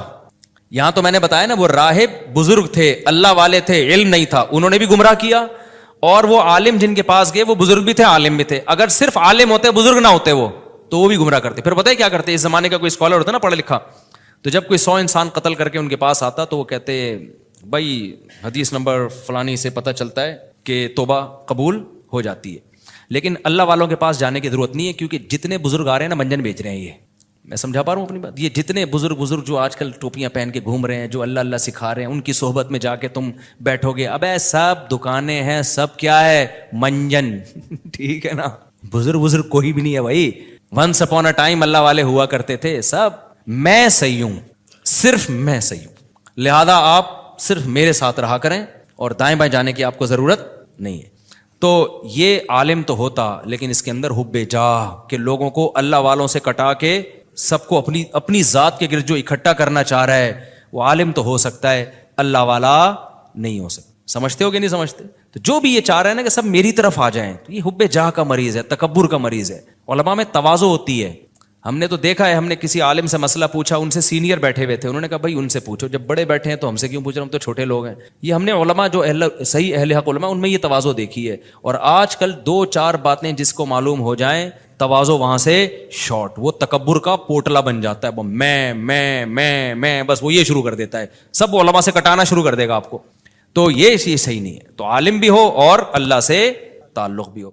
یہاں تو میں نے بتایا نا وہ راہب بزرگ تھے، اللہ والے تھے، علم نہیں تھا، انہوں نے بھی گمراہ کیا. اور وہ عالم جن کے پاس گئے وہ بزرگ بھی تھے عالم بھی تھے. اگر صرف عالم ہوتے بزرگ نہ ہوتے وہ تو وہ بھی گمراہ کرتے. پھر پتہ ہے کیا کرتے؟ اس زمانے کا کوئی اسکالر ہوتا نا پڑھا لکھا، تو جب کوئی 100 انسان قتل کر کے ان کے پاس آتا تو وہ کہتے بھائی حدیث نمبر فلانی سے پتہ چلتا ہے کہ توبہ قبول ہو جاتی ہے. لیکن اللہ والوں کے پاس جانے کی ضرورت نہیں ہے، کیونکہ جتنے بزرگ آ رہے ہیں نا منجن بیچ رہے ہیں. یہ میں سمجھا پا رہا ہوں اپنی بات؟ یہ جتنے بزرگ جو آج کل ٹوپیاں پہن کے گھوم رہے ہیں، جو اللہ اللہ سکھا رہے ہیں، ان کی صحبت میں جا کے تم بیٹھو گے، ابے سب دکانیں ہیں، سب کیا ہے؟ منجن ٹھیک ہے نا. بزرگ کوئی بھی نہیں ہے بھائی. ونس اپون اے ٹائم اللہ والے ہوا کرتے تھے، سب میں صحیح ہوں، صرف میں صحیح ہوں، لہذا آپ صرف میرے ساتھ رہا کریں اور دائیں بائیں جانے کی آپ کو ضرورت نہیں ہے. تو یہ عالم تو ہوتا، لیکن اس کے اندر حب جاہ کہ لوگوں کو اللہ والوں سے کٹا کے سب کو اپنی ذات کے گرد جو اکٹھا کرنا چاہ رہا ہے، وہ عالم تو ہو سکتا ہے، اللہ والا نہیں ہو سکتا. سمجھتے ہو کہ نہیں سمجھتے؟ تو جو بھی یہ چاہ رہا ہے نا کہ سب میری طرف آ جائیں، تو یہ حب جاہ کا مریض ہے، تکبر کا مریض ہے. علماء میں تواضع ہوتی ہے. ہم نے تو دیکھا ہے، ہم نے کسی عالم سے مسئلہ پوچھا، ان سے سینئر بیٹھے ہوئے تھے، انہوں نے کہا بھائی ان سے پوچھو، جب بڑے بیٹھے ہیں تو ہم سے کیوں پوچھ رہے ہیں، ہم تو چھوٹے لوگ ہیں. یہ ہم نے علماء جو صحیح اہل حق علماء ان میں یہ تواضع دیکھی ہے. اور آج کل 2-4 باتیں جس کو معلوم ہو جائیں، تواضع وہاں سے شارٹ، وہ تکبر کا پوٹلا بن جاتا ہے. وہ میں بس وہ یہ شروع کر دیتا ہے، سب علماء سے کٹانا شروع کر دے گا آپ کو. تو یہ صحیح نہیں ہے. تو عالم بھی ہو اور اللہ سے تعلق بھی ہو.